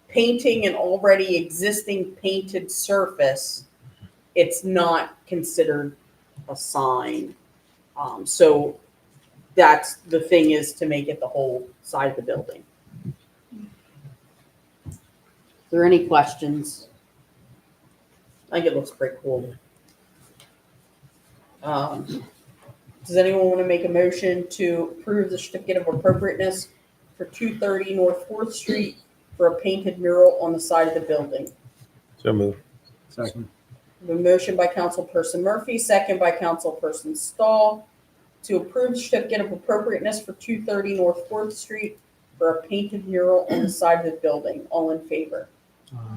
painting an already existing painted surface, it's not considered a sign. So that's the thing, is to make it the whole side of the building. Is there any questions? I think it looks pretty cool. Does anyone want to make a motion to approve the certificate of appropriateness for 230 North 4th Street for a painted mural on the side of the building? So move. Second. The motion by Councilperson Murphy, second by Councilperson Stahl, to approve the certificate of appropriateness for 230 North 4th Street for a painted mural on the side of the building. All in favor?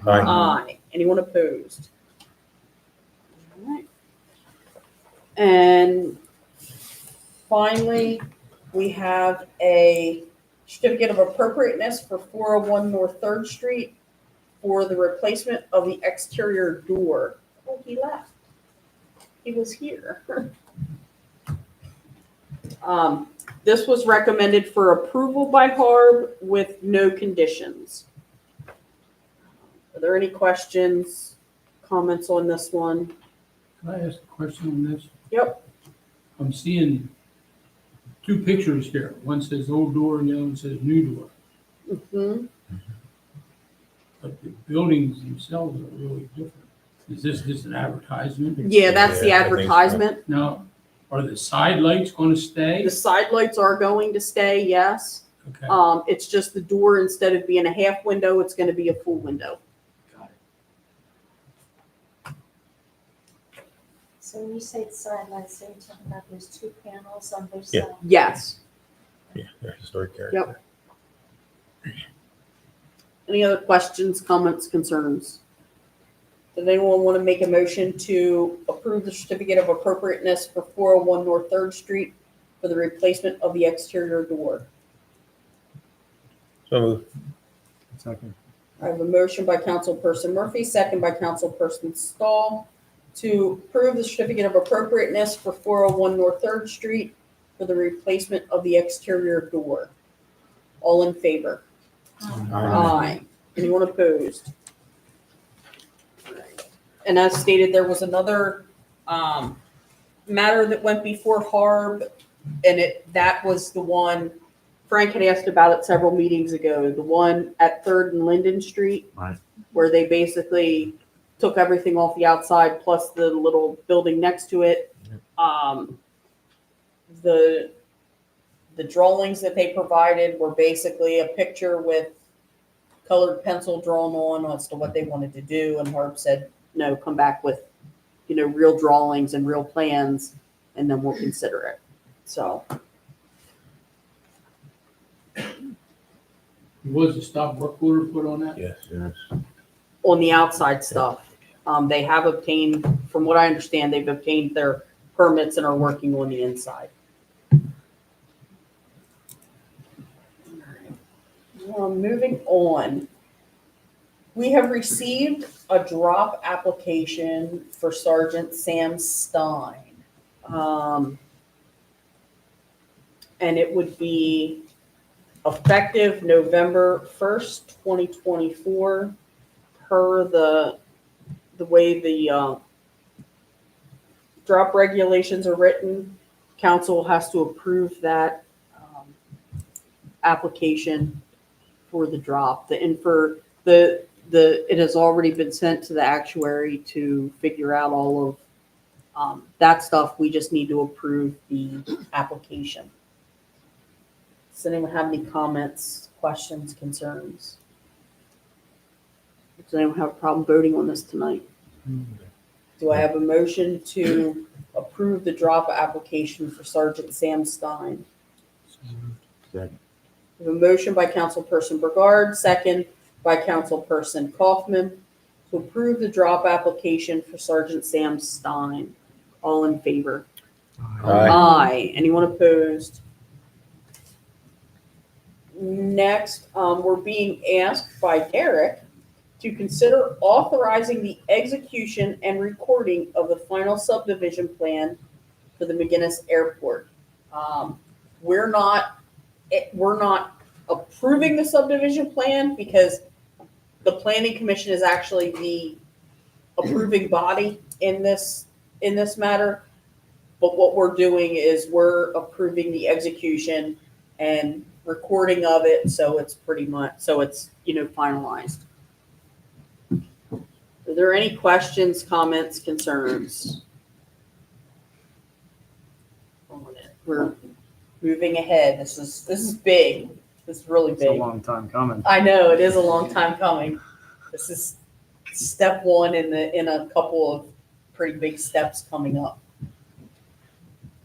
Aye. Aye. Anyone opposed? All right. And finally, we have a certificate of appropriateness for 401 North 3rd Street for the replacement of the exterior door. Oh, he left. He was here. This was recommended for approval by Harb with no conditions. Are there any questions, comments on this one? Can I ask a question on this? Yep. I'm seeing two pictures here. One says old door and the other one says new door. Hmm. But the buildings themselves are really different. Is this just an advertisement? Yeah, that's the Yeah, I think so. advertisement. Now, are the side lights going to stay? The side lights are going to stay, yes. Okay. It's just the door, instead of being a half window, it's gonna be a full window. Got it. So when you say the sidelines, are you talking about those two panels on both Yeah. sides? Yes. Yeah, they're historic character. Yep. Any other questions, comments, concerns? Does anyone want to make a motion to approve the certificate of appropriateness for 401 North 3rd Street for the replacement of the exterior door? So move. Second. I have a motion by Councilperson Murphy, second by Councilperson Stahl, to approve the certificate of appropriateness for 401 North 3rd Street for the replacement of the exterior door. All in favor? Aye. Anyone opposed? And as stated, there was another matter that went before Harb, and that was the one, Frank had asked about it several meetings ago, the one at 3rd and Linden Street. Right. Where they basically took everything off the outside plus the little building next to it. The drawings that they provided were basically a picture with colored pencil drawn on as to what they wanted to do, and Harb said, no, come back with, real drawings and real plans, and then we'll consider it. So, Was a stop work order put on that? Yes. Yes. on the outside stuff, they have obtained, from what I understand, they've obtained their permits and are working on the inside. Moving on. We have received a drop application for Sergeant Sam Stein. And it would be effective November 1st, 2024, per the way the drop regulations are written. Council has to approve that application for the drop. It has already been sent to the actuary to figure out all of that stuff. We just need to approve the application. Does anyone have any comments, questions, concerns? Does anyone have a problem voting on this tonight? Do I have a motion to approve the drop application for Sergeant Sam Stein? Second. We have a motion by Councilperson Brigard, second by Councilperson Kaufman, to approve the drop application for Sergeant Sam Stein. All in favor? Aye. Anyone opposed? Next, we're being asked by Derek to consider authorizing the execution and recording of the final subdivision plan for the McGinnis Airport. We're not approving the subdivision plan because the planning commission is actually the approving body in this matter. But what we're doing is we're approving the execution and recording of it, so it's finalized. Are there any questions, comments, concerns? We're moving ahead. This is big. This is really It's a big. long time coming. I know, it is a long time coming. This is step one in a couple of pretty big steps coming up.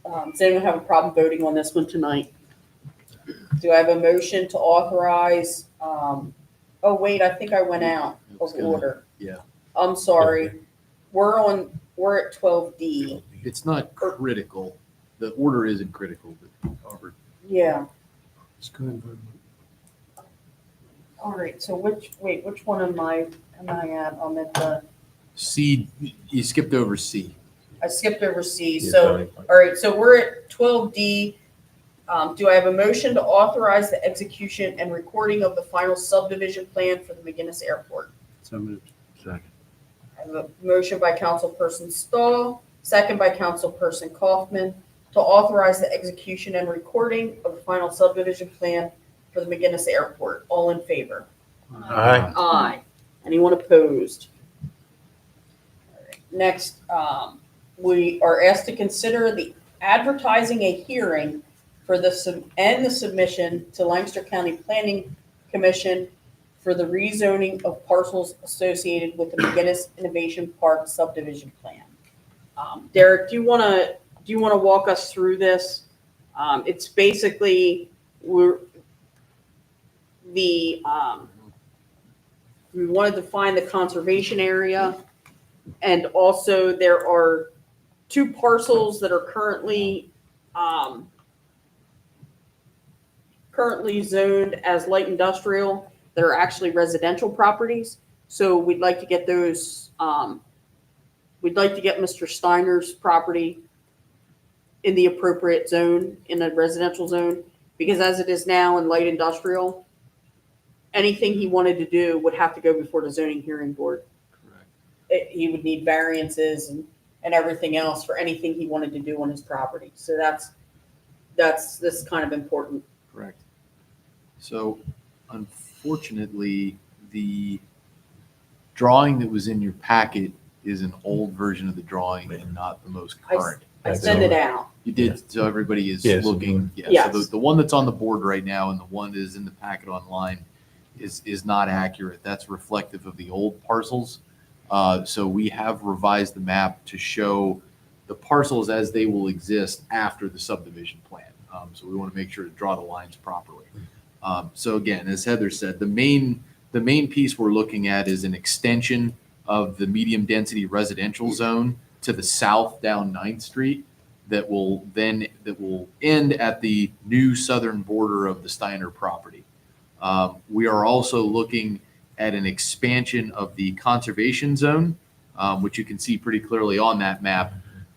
Does anyone have a problem voting on this one tonight? Do I have a motion to authorize, oh wait, I think I went out of order. Yeah. I'm sorry. We're at 12D. It's not critical. The order isn't critical, but however. Yeah. Just go ahead and vote. All right. So which one am I at? I'm at the, C, you skipped over C. I skipped over C. Yeah, So, sorry. all right. So we're at 12D. Do I have a motion to authorize the execution and recording of the final subdivision plan for the McGinnis Airport? So moved. Second. I have a motion by Councilperson Stahl, second by Councilperson Kaufman, to authorize the execution and recording of the final subdivision plan for the McGinnis Airport. All in favor? Aye. Aye. Anyone opposed? All right. Next, we are asked to consider the advertising a hearing for the submission to Lancaster County Planning Commission for the rezoning of parcels associated with the McGinnis Innovation Park subdivision plan. Derek, do you want to walk us through this? It's basically we want to define the conservation area, and also there are two parcels that are currently zoned as light industrial that are actually residential properties. So we'd like to get those, we'd like to get Mr. Steiner's property in the appropriate zone, in a residential zone, because as it is now in light industrial, anything he wanted to do would have to go before the zoning hearing board. Correct. He would need variances and everything else for anything he wanted to do on his property. So this is kind of important. Correct. So unfortunately, the drawing that was in your packet is an old version of the drawing and not the most current. I sent it out. You did, so everybody is Yes. looking. Yeah, Yes. so the one that's on the board right now and the one that is in the packet online is not accurate. That's reflective of the old parcels. So we have revised the map to show the parcels as they will exist after the subdivision plan. So we want to make sure to draw the lines properly. So again, as Heather said, the main piece we're looking at is an extension of the medium density residential zone to the south down 9th Street that will end at the new southern border of the Steiner property. We are also looking at an expansion of the conservation zone, which you can see pretty clearly on that map.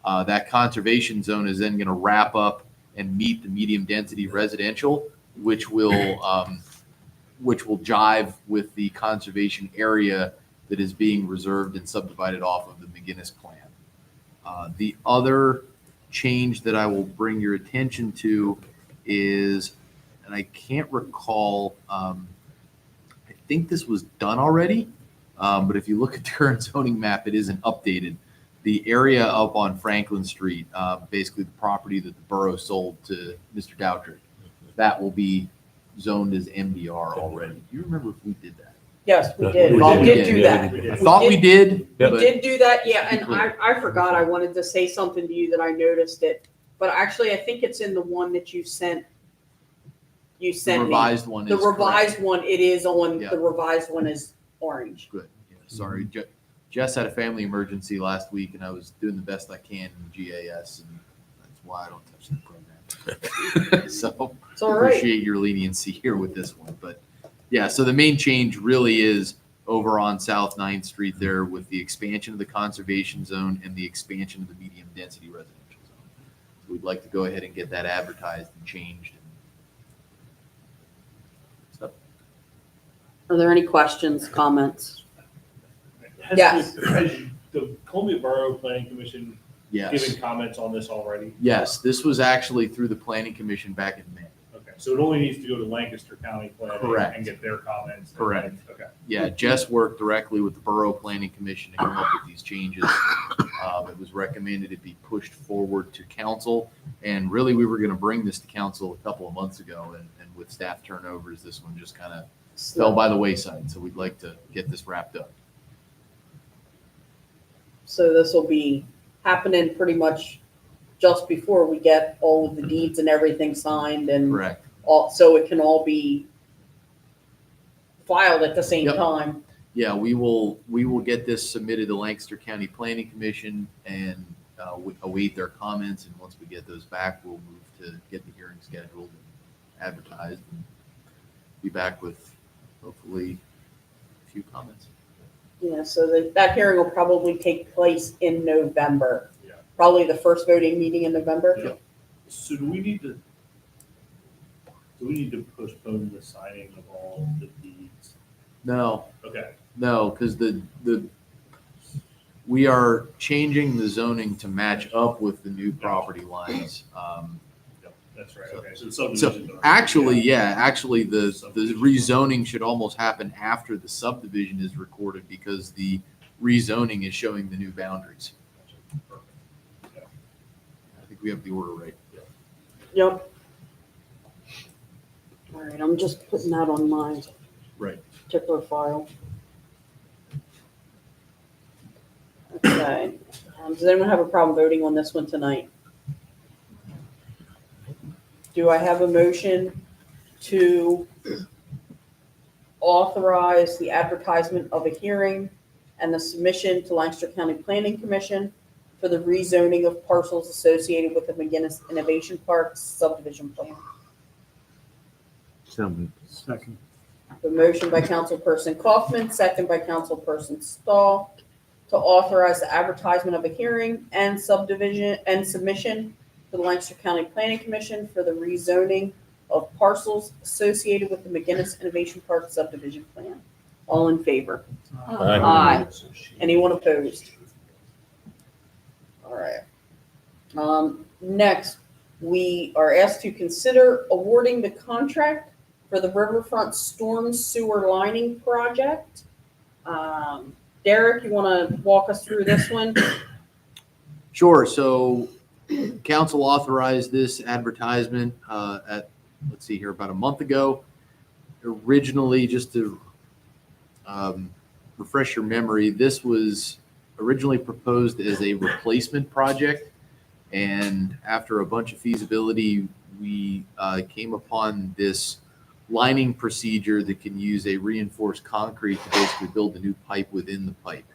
That conservation zone is then going to wrap up and meet the medium density residential, which will jive with the conservation area that is being reserved and subdivided off of the McGinnis plan. The other change that I will bring your attention to is, and I can't recall, I think this was done already, but if you look at the current zoning map, it isn't updated. The area up on Franklin Street, basically the property that the borough sold to Mr. Doutrick, that will be zoned as MDR already. Do you remember if we did that? Yes, we did. We We did. did do Yeah, that. I thought we did. Yep. We but- did do that, yeah, and I forgot, I wanted to say something to you that I noticed it, but actually, I think it's in the one that you sent The me. revised one The is revised correct. one, it is on, Yeah. the revised one is orange. Good. Yeah, sorry. Jess had a family emergency last week, and I was doing the best I can in GAS, and that's why I don't touch that program. So It's all right. appreciate your leniency here with this one. But yeah, so the main change really is over on South 9th Street there with the expansion of the conservation zone and the expansion of the medium density residential zone. So we'd like to go ahead and get that advertised and changed. So Are there any questions, comments? Has Yes. the Columbia Borough Planning Commission yes, given comments on this already? yes, this was actually through the Planning Commission back in May. Okay, so it only needs to go to Lancaster County Planning Correct. and get their comments. and Correct. then- Okay. Yeah, Jess worked directly with the Borough Planning Commission to come up with these changes. It was recommended it be pushed forward to council, and really, we were gonna bring this to council a couple of months ago, and with staff turnovers, this one just kind of fell by the wayside, so we'd like to get this wrapped up. So this will be happening pretty much just before we get all of the deeds and everything signed and Correct. all, so it can all be filed at the same Yep. time. Yeah, we will get this submitted to Lancaster County Planning Commission and we await their comments, and once we get those back, we'll move to get the hearing scheduled and advertised, and be back with hopefully a few comments. Yeah, so that hearing will probably take place in November. Yeah. Probably the first voting meeting in November. Yeah. So do we need to postpone the signing of all the deeds? No, Okay, no, because we are changing the zoning to match up with the new property lines. yeah, that's right, okay, so the So subdivision. actually, the rezoning should almost happen after the subdivision is recorded, because the rezoning is showing the new boundaries. I think we have the order right. Yep. All right, I'm just putting that on my Right. particular file. Okay. Does anyone have a problem voting on this one tonight? Do I have a motion to authorize the advertisement of a hearing and the submission to Lancaster County Planning Commission for the rezoning of parcels associated with the McGinnis Innovation Park subdivision plan? Second. The motion by Councilperson Kaufman, second by Councilperson Stahl, to authorize the advertisement of a hearing and subdivision and submission to the Lancaster County Planning Commission for the rezoning of parcels associated with the McGinnis Innovation Park subdivision plan. All in favor? Aye. Anyone opposed? All right. Next, we are asked to consider awarding the contract for the Riverfront Storm Sewer Lining Project. Derek, you want to walk us through this one? Sure. So council authorized this advertisement let's see here, about a month ago. Originally, just to refresh your memory, this was originally proposed as a replacement project. And after a bunch of feasibility, we came upon this lining procedure that can use a reinforced concrete to basically build a new pipe within the pipe.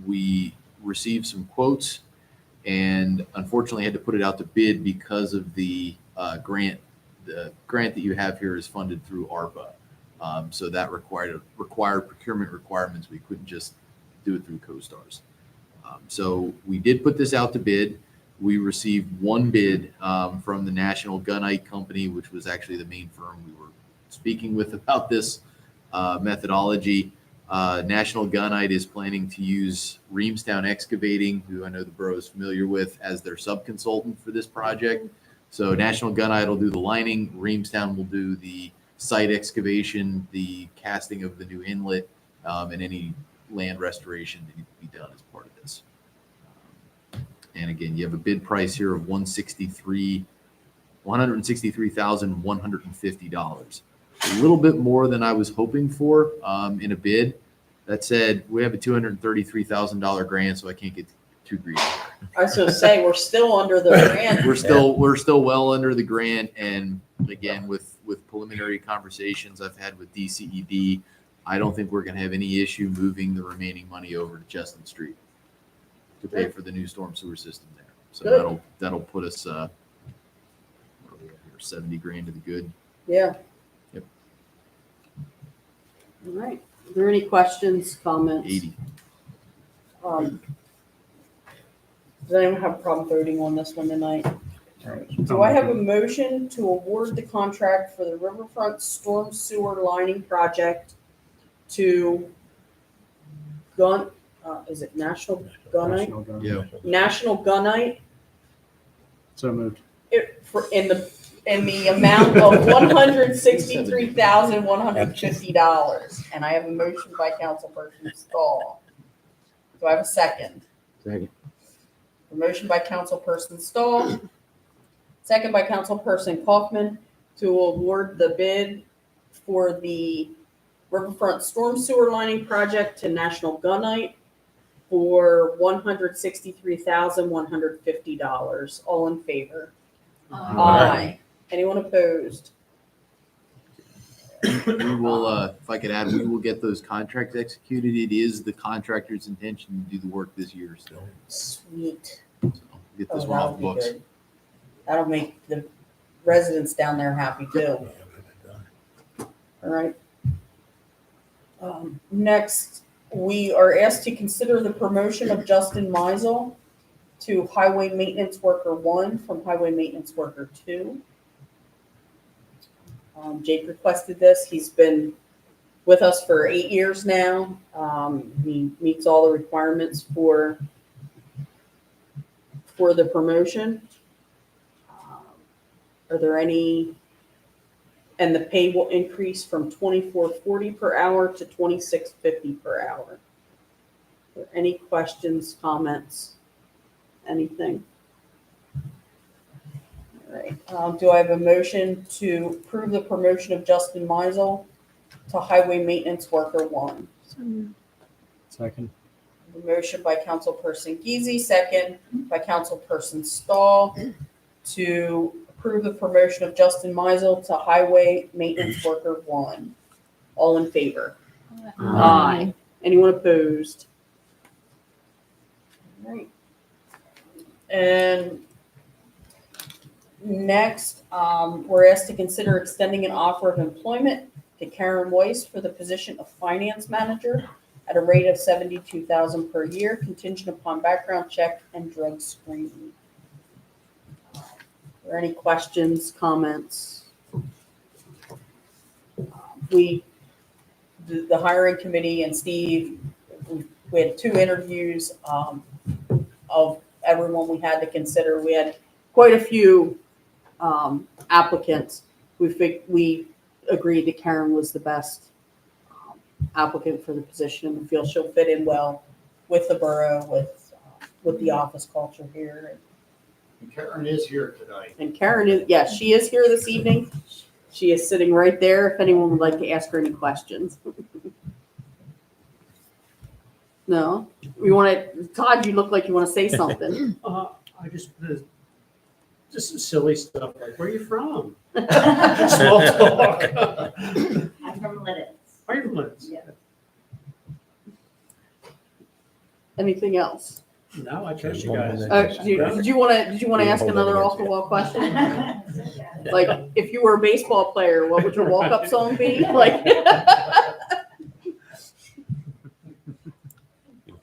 We received some quotes and unfortunately had to put it out to bid because of the grant. The grant that you have here is funded through ARPA. So that required procurement requirements. We couldn't just do it through CoStars. So we did put this out to bid. We received one bid from the National Gunite Company, which was actually the main firm we were speaking with about this methodology. National Gunite is planning to use Reamstown Excavating, who I know the borough is familiar with, as their subconsultant for this project. So National Gunite will do the lining, Reamstown will do the site excavation, the casting of the new inlet, and any land restoration that needs to be done as part of this. And again, you have a bid price here of $163,150. A little bit more than I was hoping for in a bid. That said, we have a $233,000 grant, so I can't get too greedy. I was going to say, we're still under the grant. We're still well under the grant, and again, with preliminary conversations I've had with DCED, I don't think we're gonna have any issue moving the remaining money over to Chestnut Street to pay for the new storm sewer system there. So Good. that'll put us, what are we at here, 70 grand to the good. Yeah. Yep. All right. Are there any questions, comments? 80. Does anyone have a problem voting on this one tonight? All right. Do I have a motion to award the contract for the Riverfront Storm Sewer Lining Project to is it National Gunite? Yeah. National Gunite So moved. in the amount of $163,150. And I have a motion by Councilperson Stahl. Do I have a second? Second. A motion by Councilperson Stahl, second by Councilperson Kaufman to award the bid for the Riverfront Storm Sewer Lining Project to National Gunite for $163,150. All in favor? Aye. Anyone opposed? We will, if I could add, we will get those contracts executed. It is the contractor's intention to do the work this year, so. Sweet. Get this Oh, one off that'll the be books. good. That'll make the residents down there happy too. All right. Next, we are asked to consider the promotion of Justin Meisel to Highway Maintenance Worker 1 from Highway Maintenance Worker 2. Jake requested this. He's been with us for 8 years now. He meets all the requirements for the promotion. Are there any, and the pay will increase from $24.40 per hour to $26.50 per hour. Are there any questions, comments, anything? All right, do I have a motion to approve the promotion of Justin Meisel to Highway Maintenance Worker 1? So moved. Second. A motion by Councilperson Geezy, second by Councilperson Stahl to approve the promotion of Justin Meisel to Highway Maintenance Worker 1. All in favor? Aye. Anyone opposed? All right. And next, we're asked to consider extending an offer of employment to Karen Weiss for the position of Finance Manager at a rate of $72,000 per year, contingent upon background check and drug screening. Are there any questions, comments? The hiring committee and Steve, we had 2 interviews of everyone we had to consider. We had quite a few applicants. We agreed that Karen was the best applicant for the position and feel she'll fit in well with the borough, with the office culture here. And Karen is here tonight. And Karen is, yes, she is here this evening. She is sitting right there if anyone would like to ask her any questions. No? You want to, Todd, you look like you want to say something. I just silly stuff like, where are you from? Small talk. I'm from Lidditz. Are you from Lidditz? Yeah. Anything else? No, I trust you guys. Did you want to ask another off the wall question? Like, if you were a baseball player, what would your walk-up song be? Like.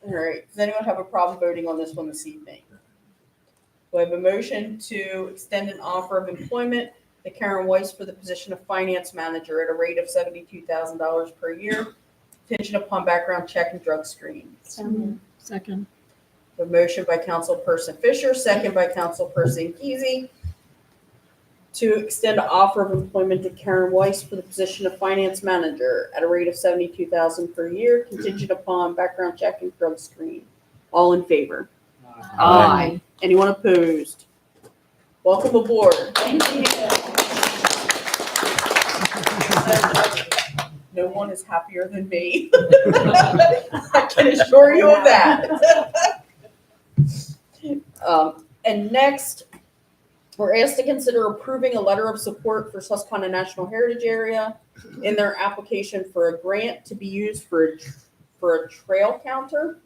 All right. Does anyone have a problem voting on this one this evening? Do I have a motion to extend an offer of employment to Karen Weiss for the position of Finance Manager at a rate of $72,000 per year, contingent upon background check and drug screen? So moved. Second. A motion by Councilperson Fisher, second by Councilperson Geezy, to extend an offer of employment to Karen Weiss for the position of Finance Manager at a rate of $72,000 per year, contingent upon background check and drug screen. All in favor? Aye. Anyone opposed? Welcome aboard. Thank you. No one is happier than me. I can assure you of that. And next, We're asked to consider approving a letter of support for Susquehanna National Heritage Area in their application for a grant to be used for a trail counter.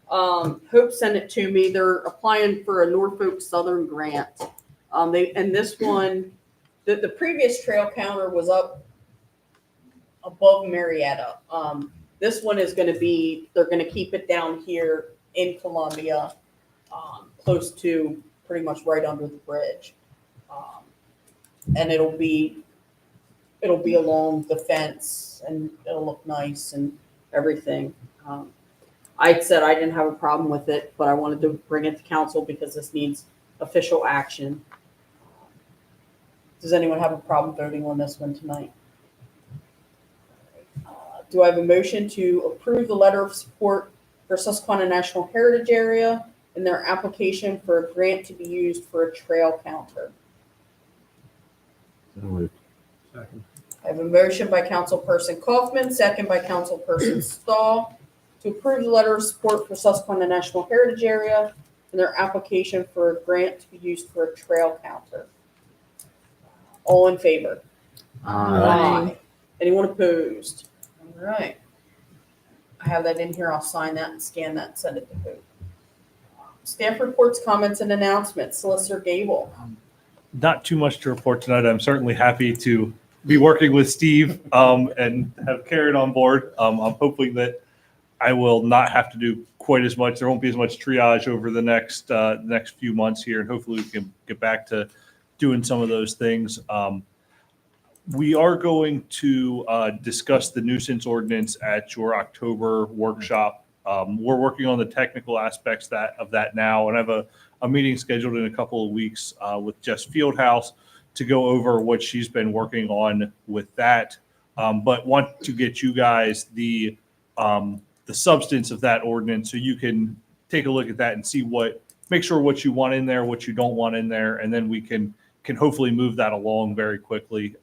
Hope sent it to me. They're applying for a Norfolk Southern grant. And this one, the previous trail counter was up above Marietta. This one is going to be, they're going to keep it down here in Columbia, close to pretty much right under the bridge. And it'll be along the fence and it'll look nice and everything. I said I didn't have a problem with it, but I wanted to bring it to council because this needs official action. Does anyone have a problem voting on this one tonight? Do I have a motion to approve the letter of support for Susquehanna National Heritage Area in their application for a grant to be used for a trail counter? So moved. I have a motion by Councilperson Kaufman, second by Councilperson Stahl, to approve the letter of support for Susquehanna National Heritage Area in their application for a grant to be used for a trail counter. All in favor? Aye. Anyone opposed? All right. I have that in here. I'll sign that and scan that and send it to who? Staff reports, comments, and announcements. Solicitor Gable. Not too much to report tonight. I'm certainly happy to be working with Steve and have Karen on board. I'm hoping that I will not have to do quite as much. There won't be as much triage over the next few months here, and hopefully we can get back to doing some of those things. We are going to discuss the nuisance ordinance at your October workshop. We're working on the technical aspects of that now, and I have a meeting scheduled in a couple of weeks with Jess Fieldhouse to go over what she's been working on with that. But want to get you guys the substance of that ordinance so you can take a look at that and see make sure what you want in there, what you don't want in there, and then we can hopefully move that along very quickly.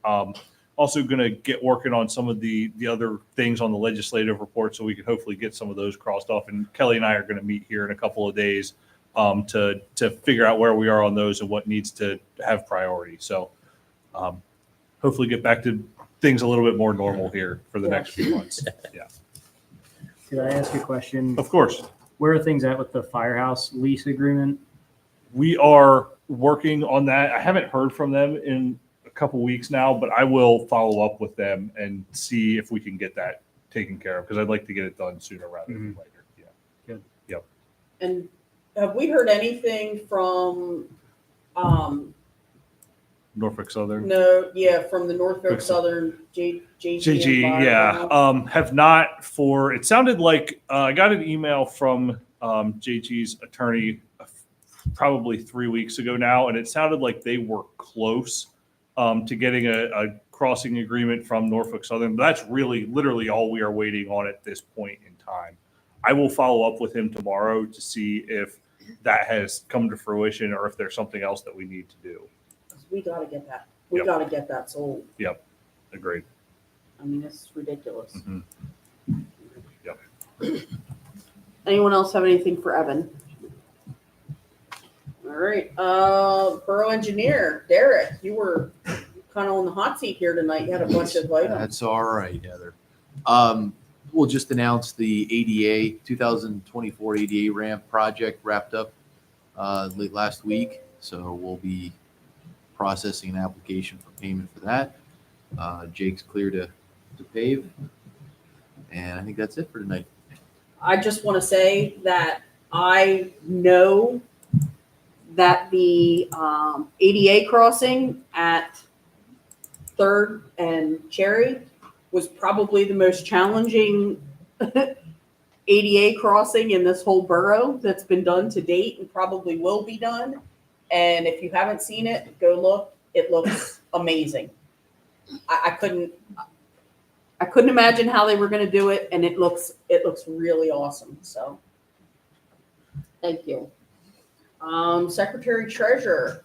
Also going to get working on some of the other things on the legislative report so we can hopefully get some of those crossed off. And Kelly and I are going to meet here in a couple of days to figure out where we are on those and what needs to have priority. So hopefully get back to things a little bit more normal here for the next few months. Yeah. Could I ask a question? Of course. Where are things at with the firehouse lease agreement? We are working on that. I haven't heard from them in a couple weeks now, but I will follow up with them and see if we can get that taken care of because I'd like to get it done sooner rather than later. Yeah. Good. Yep. And have we heard anything from, Norfolk Southern. from the Norfolk Southern JG, yeah. Have not it sounded like I got an email from JG's attorney probably 3 weeks ago now, and it sounded like they were close to getting a crossing agreement from Norfolk Southern. But that's really literally all we are waiting on at this point in time. I will follow up with him tomorrow to see if that has come to fruition or if there's something else that we need to do. We gotta get that. We Yep. gotta get that sold. Yep. Agreed. I mean, it's ridiculous. Mhm. Yep. Anyone else have anything for Evan? All right, Borough Engineer, Derek, you were kind of on the hot seat here tonight. You had a bunch of items. That's all right, Heather. We'll just announce the ADA 2024 ADA ramp project wrapped up late last week. So we'll be processing an application for payment for that. Jake's clear to pave. And I think that's it for tonight. I just want to say that I know that the ADA crossing at 3rd and Cherry was probably the most challenging ADA crossing in this whole borough that's been done to date and probably will be done. And if you haven't seen it, go look. It looks amazing. I couldn't imagine how they were going to do it, and it looks really awesome. So, thank you, Secretary Treasurer,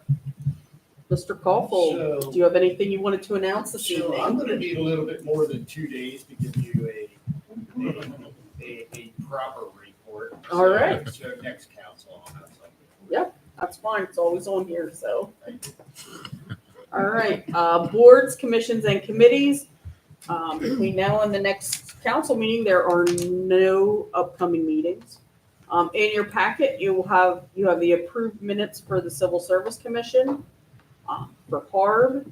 Mr. Caulfield. Do you have anything you wanted to announce this evening? I'm going to need a little bit more than 2 days to give you a proper report. All right. So next council, I'll have something. Yep. That's fine. It's always on here, so. All right, boards, commissions, and committees. Between now and the next council meeting, there are no upcoming meetings. In your packet, you have the approved minutes for the Civil Service Commission, for HARB,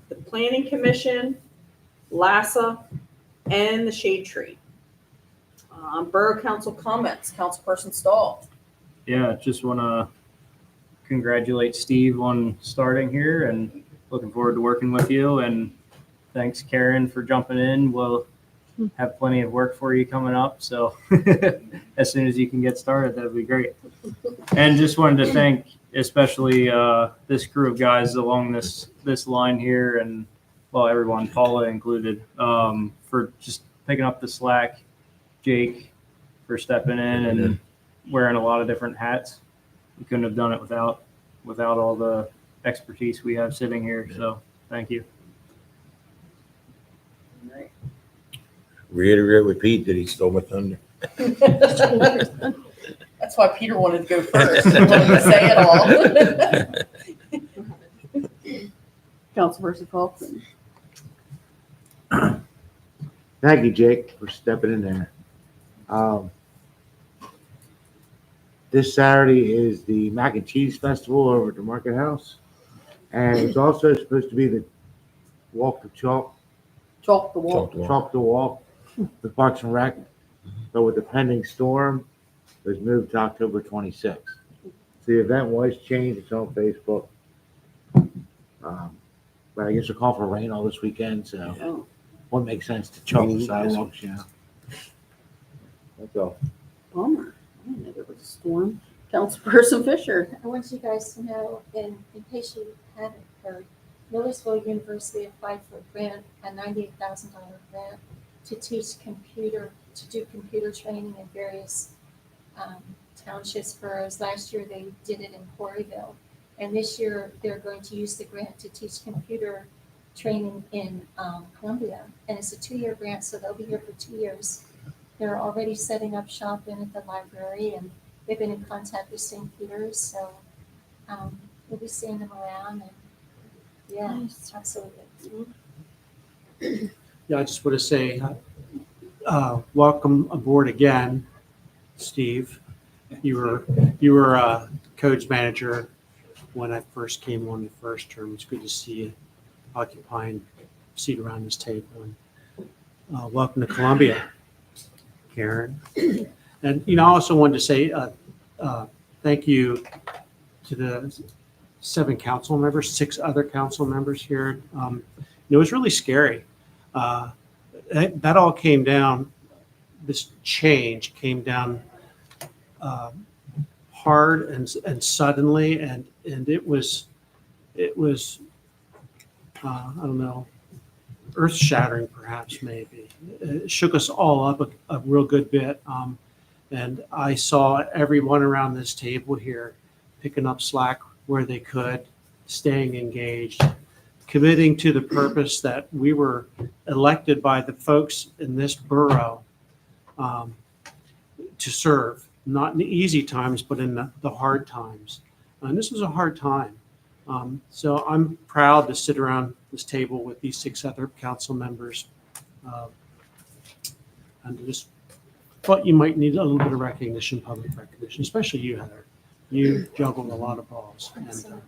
the Planning Commission, LASSA, and the Shade Tree. Borough Council comments, Councilperson Stahl. Yeah, just want to congratulate Steve on starting here and looking forward to working with you. And thanks, Karen, for jumping in. We'll have plenty of work for you coming up. So as soon as you can get started, that'd be great. And just wanted to thank especially this crew of guys along this line here, and well, everyone, Paula included, for just picking up the slack. Jake for stepping in and wearing a lot of different hats. We couldn't have done it without all the expertise we have sitting here. So thank you. Reiterate with Pete that he stole my thunder. That's why Peter wanted to go first. He wanted to say it all. Councilperson Paulson. Thank you, Jake, for stepping in there. This Saturday is the Mac and Cheese Festival over at the Market House. And it's also supposed to be the Walk the Chalk. Chalk the Walk. Chalk the Walk, the Parks and Rec. But with the pending storm, it was moved to October 26th. The event was changed. It's on Facebook. But I guess a call for rain all this weekend, so won't make sense to chalk the sidewalks, you know. That's all. Bummer. I didn't know there was a storm. Councilperson Fisher. I want you guys to know, in case you haven't heard, Millersville University applied for a grant, a $98,000 grant to do computer training in various townships, boroughs. Last year they did it in Quarryville. And this year they're going to use the grant to teach computer training in Columbia. And it's a 2-year grant, so they'll be here for 2 years. They're already setting up shop in at the library, and they've been in contact with St. Peter's, so we'll be seeing them around. And yeah, absolutely. Yeah, I just want to say, welcome aboard again, Steve. You were coach manager when I first came on the first term. It's good to see you occupying a seat around this table. And welcome to Columbia, Karen. And, I also wanted to say thank you to the 7 council members, 6 other council members here. It was really scary. That all came down, this change came down hard and suddenly, and it was I don't know, earth-shattering perhaps, maybe. It shook us all up a real good bit. And I saw everyone around this table here picking up slack where they could, staying engaged, committing to the purpose that we were elected by the folks in this borough to serve, not in the easy times, but in the hard times. And this was a hard time. So I'm proud to sit around this table with these 6 other council members. And just thought you might need a little bit of recognition, public recognition, especially you, Heather. You juggled a lot of balls, and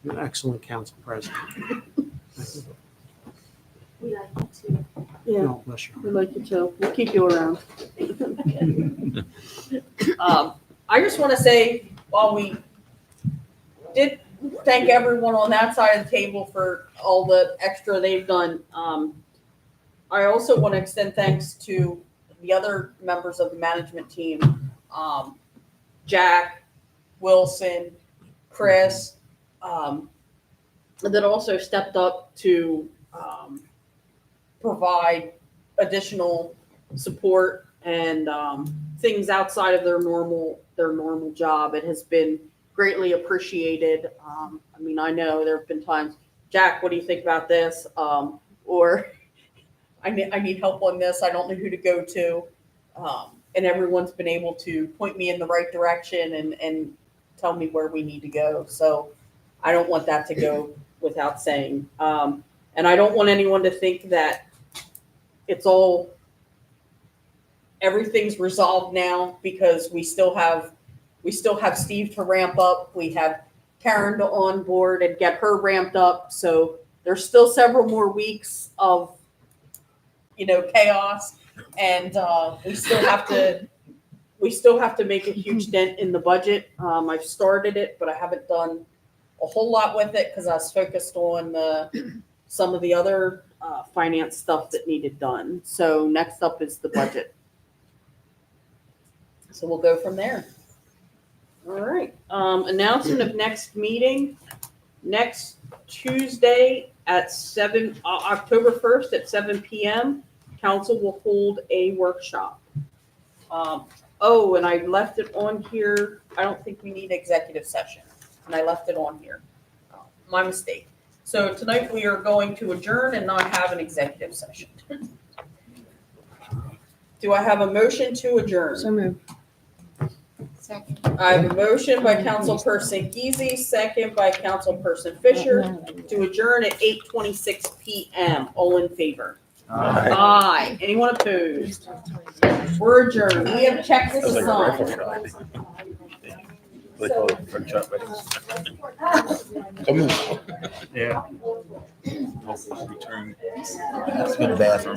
you're an excellent council president. We like you too. Yeah, Oh, bless you. we like you too. We'll keep you around. I just want to say, while we did thank everyone on that side of the table for all the extra they've done, I also want to extend thanks to the other members of the management team, Jack, Wilson, Chris, that also stepped up to provide additional support and things outside of their normal job. It has been greatly appreciated. I know there have been times, Jack, what do you think about this? Or I need help on this. I don't know who to go to. And everyone's been able to point me in the right direction and tell me where we need to go. So I don't want that to go without saying. And I don't want anyone to think that everything's resolved now, because we still have Steve to ramp up. We have Karen to onboard and get her ramped up. So there's still several more weeks of, chaos, and we still have to make a huge dent in the budget. I've started it, but I haven't done a whole lot with it because I was focused on some of the other finance stuff that needed done. So next up is the budget. So we'll go from there. All right. Announcement of next meeting. Next Tuesday at October 1st at 7 p.m. Council will hold a workshop. And I left it on here. I don't think we need executive session. And I left it on here. My mistake. So tonight we are going to adjourn and not have an executive session. Do I have a motion to adjourn? So moved. Second. I have a motion by Councilperson Geezy, second by Councilperson Fisher to adjourn at 8:26 p.m. All in favor? Aye. Anyone opposed? We're adjourned. We have checks That was to like a rifle sign. shot. They call it front shot, but come on. Yeah. Return to the bathroom.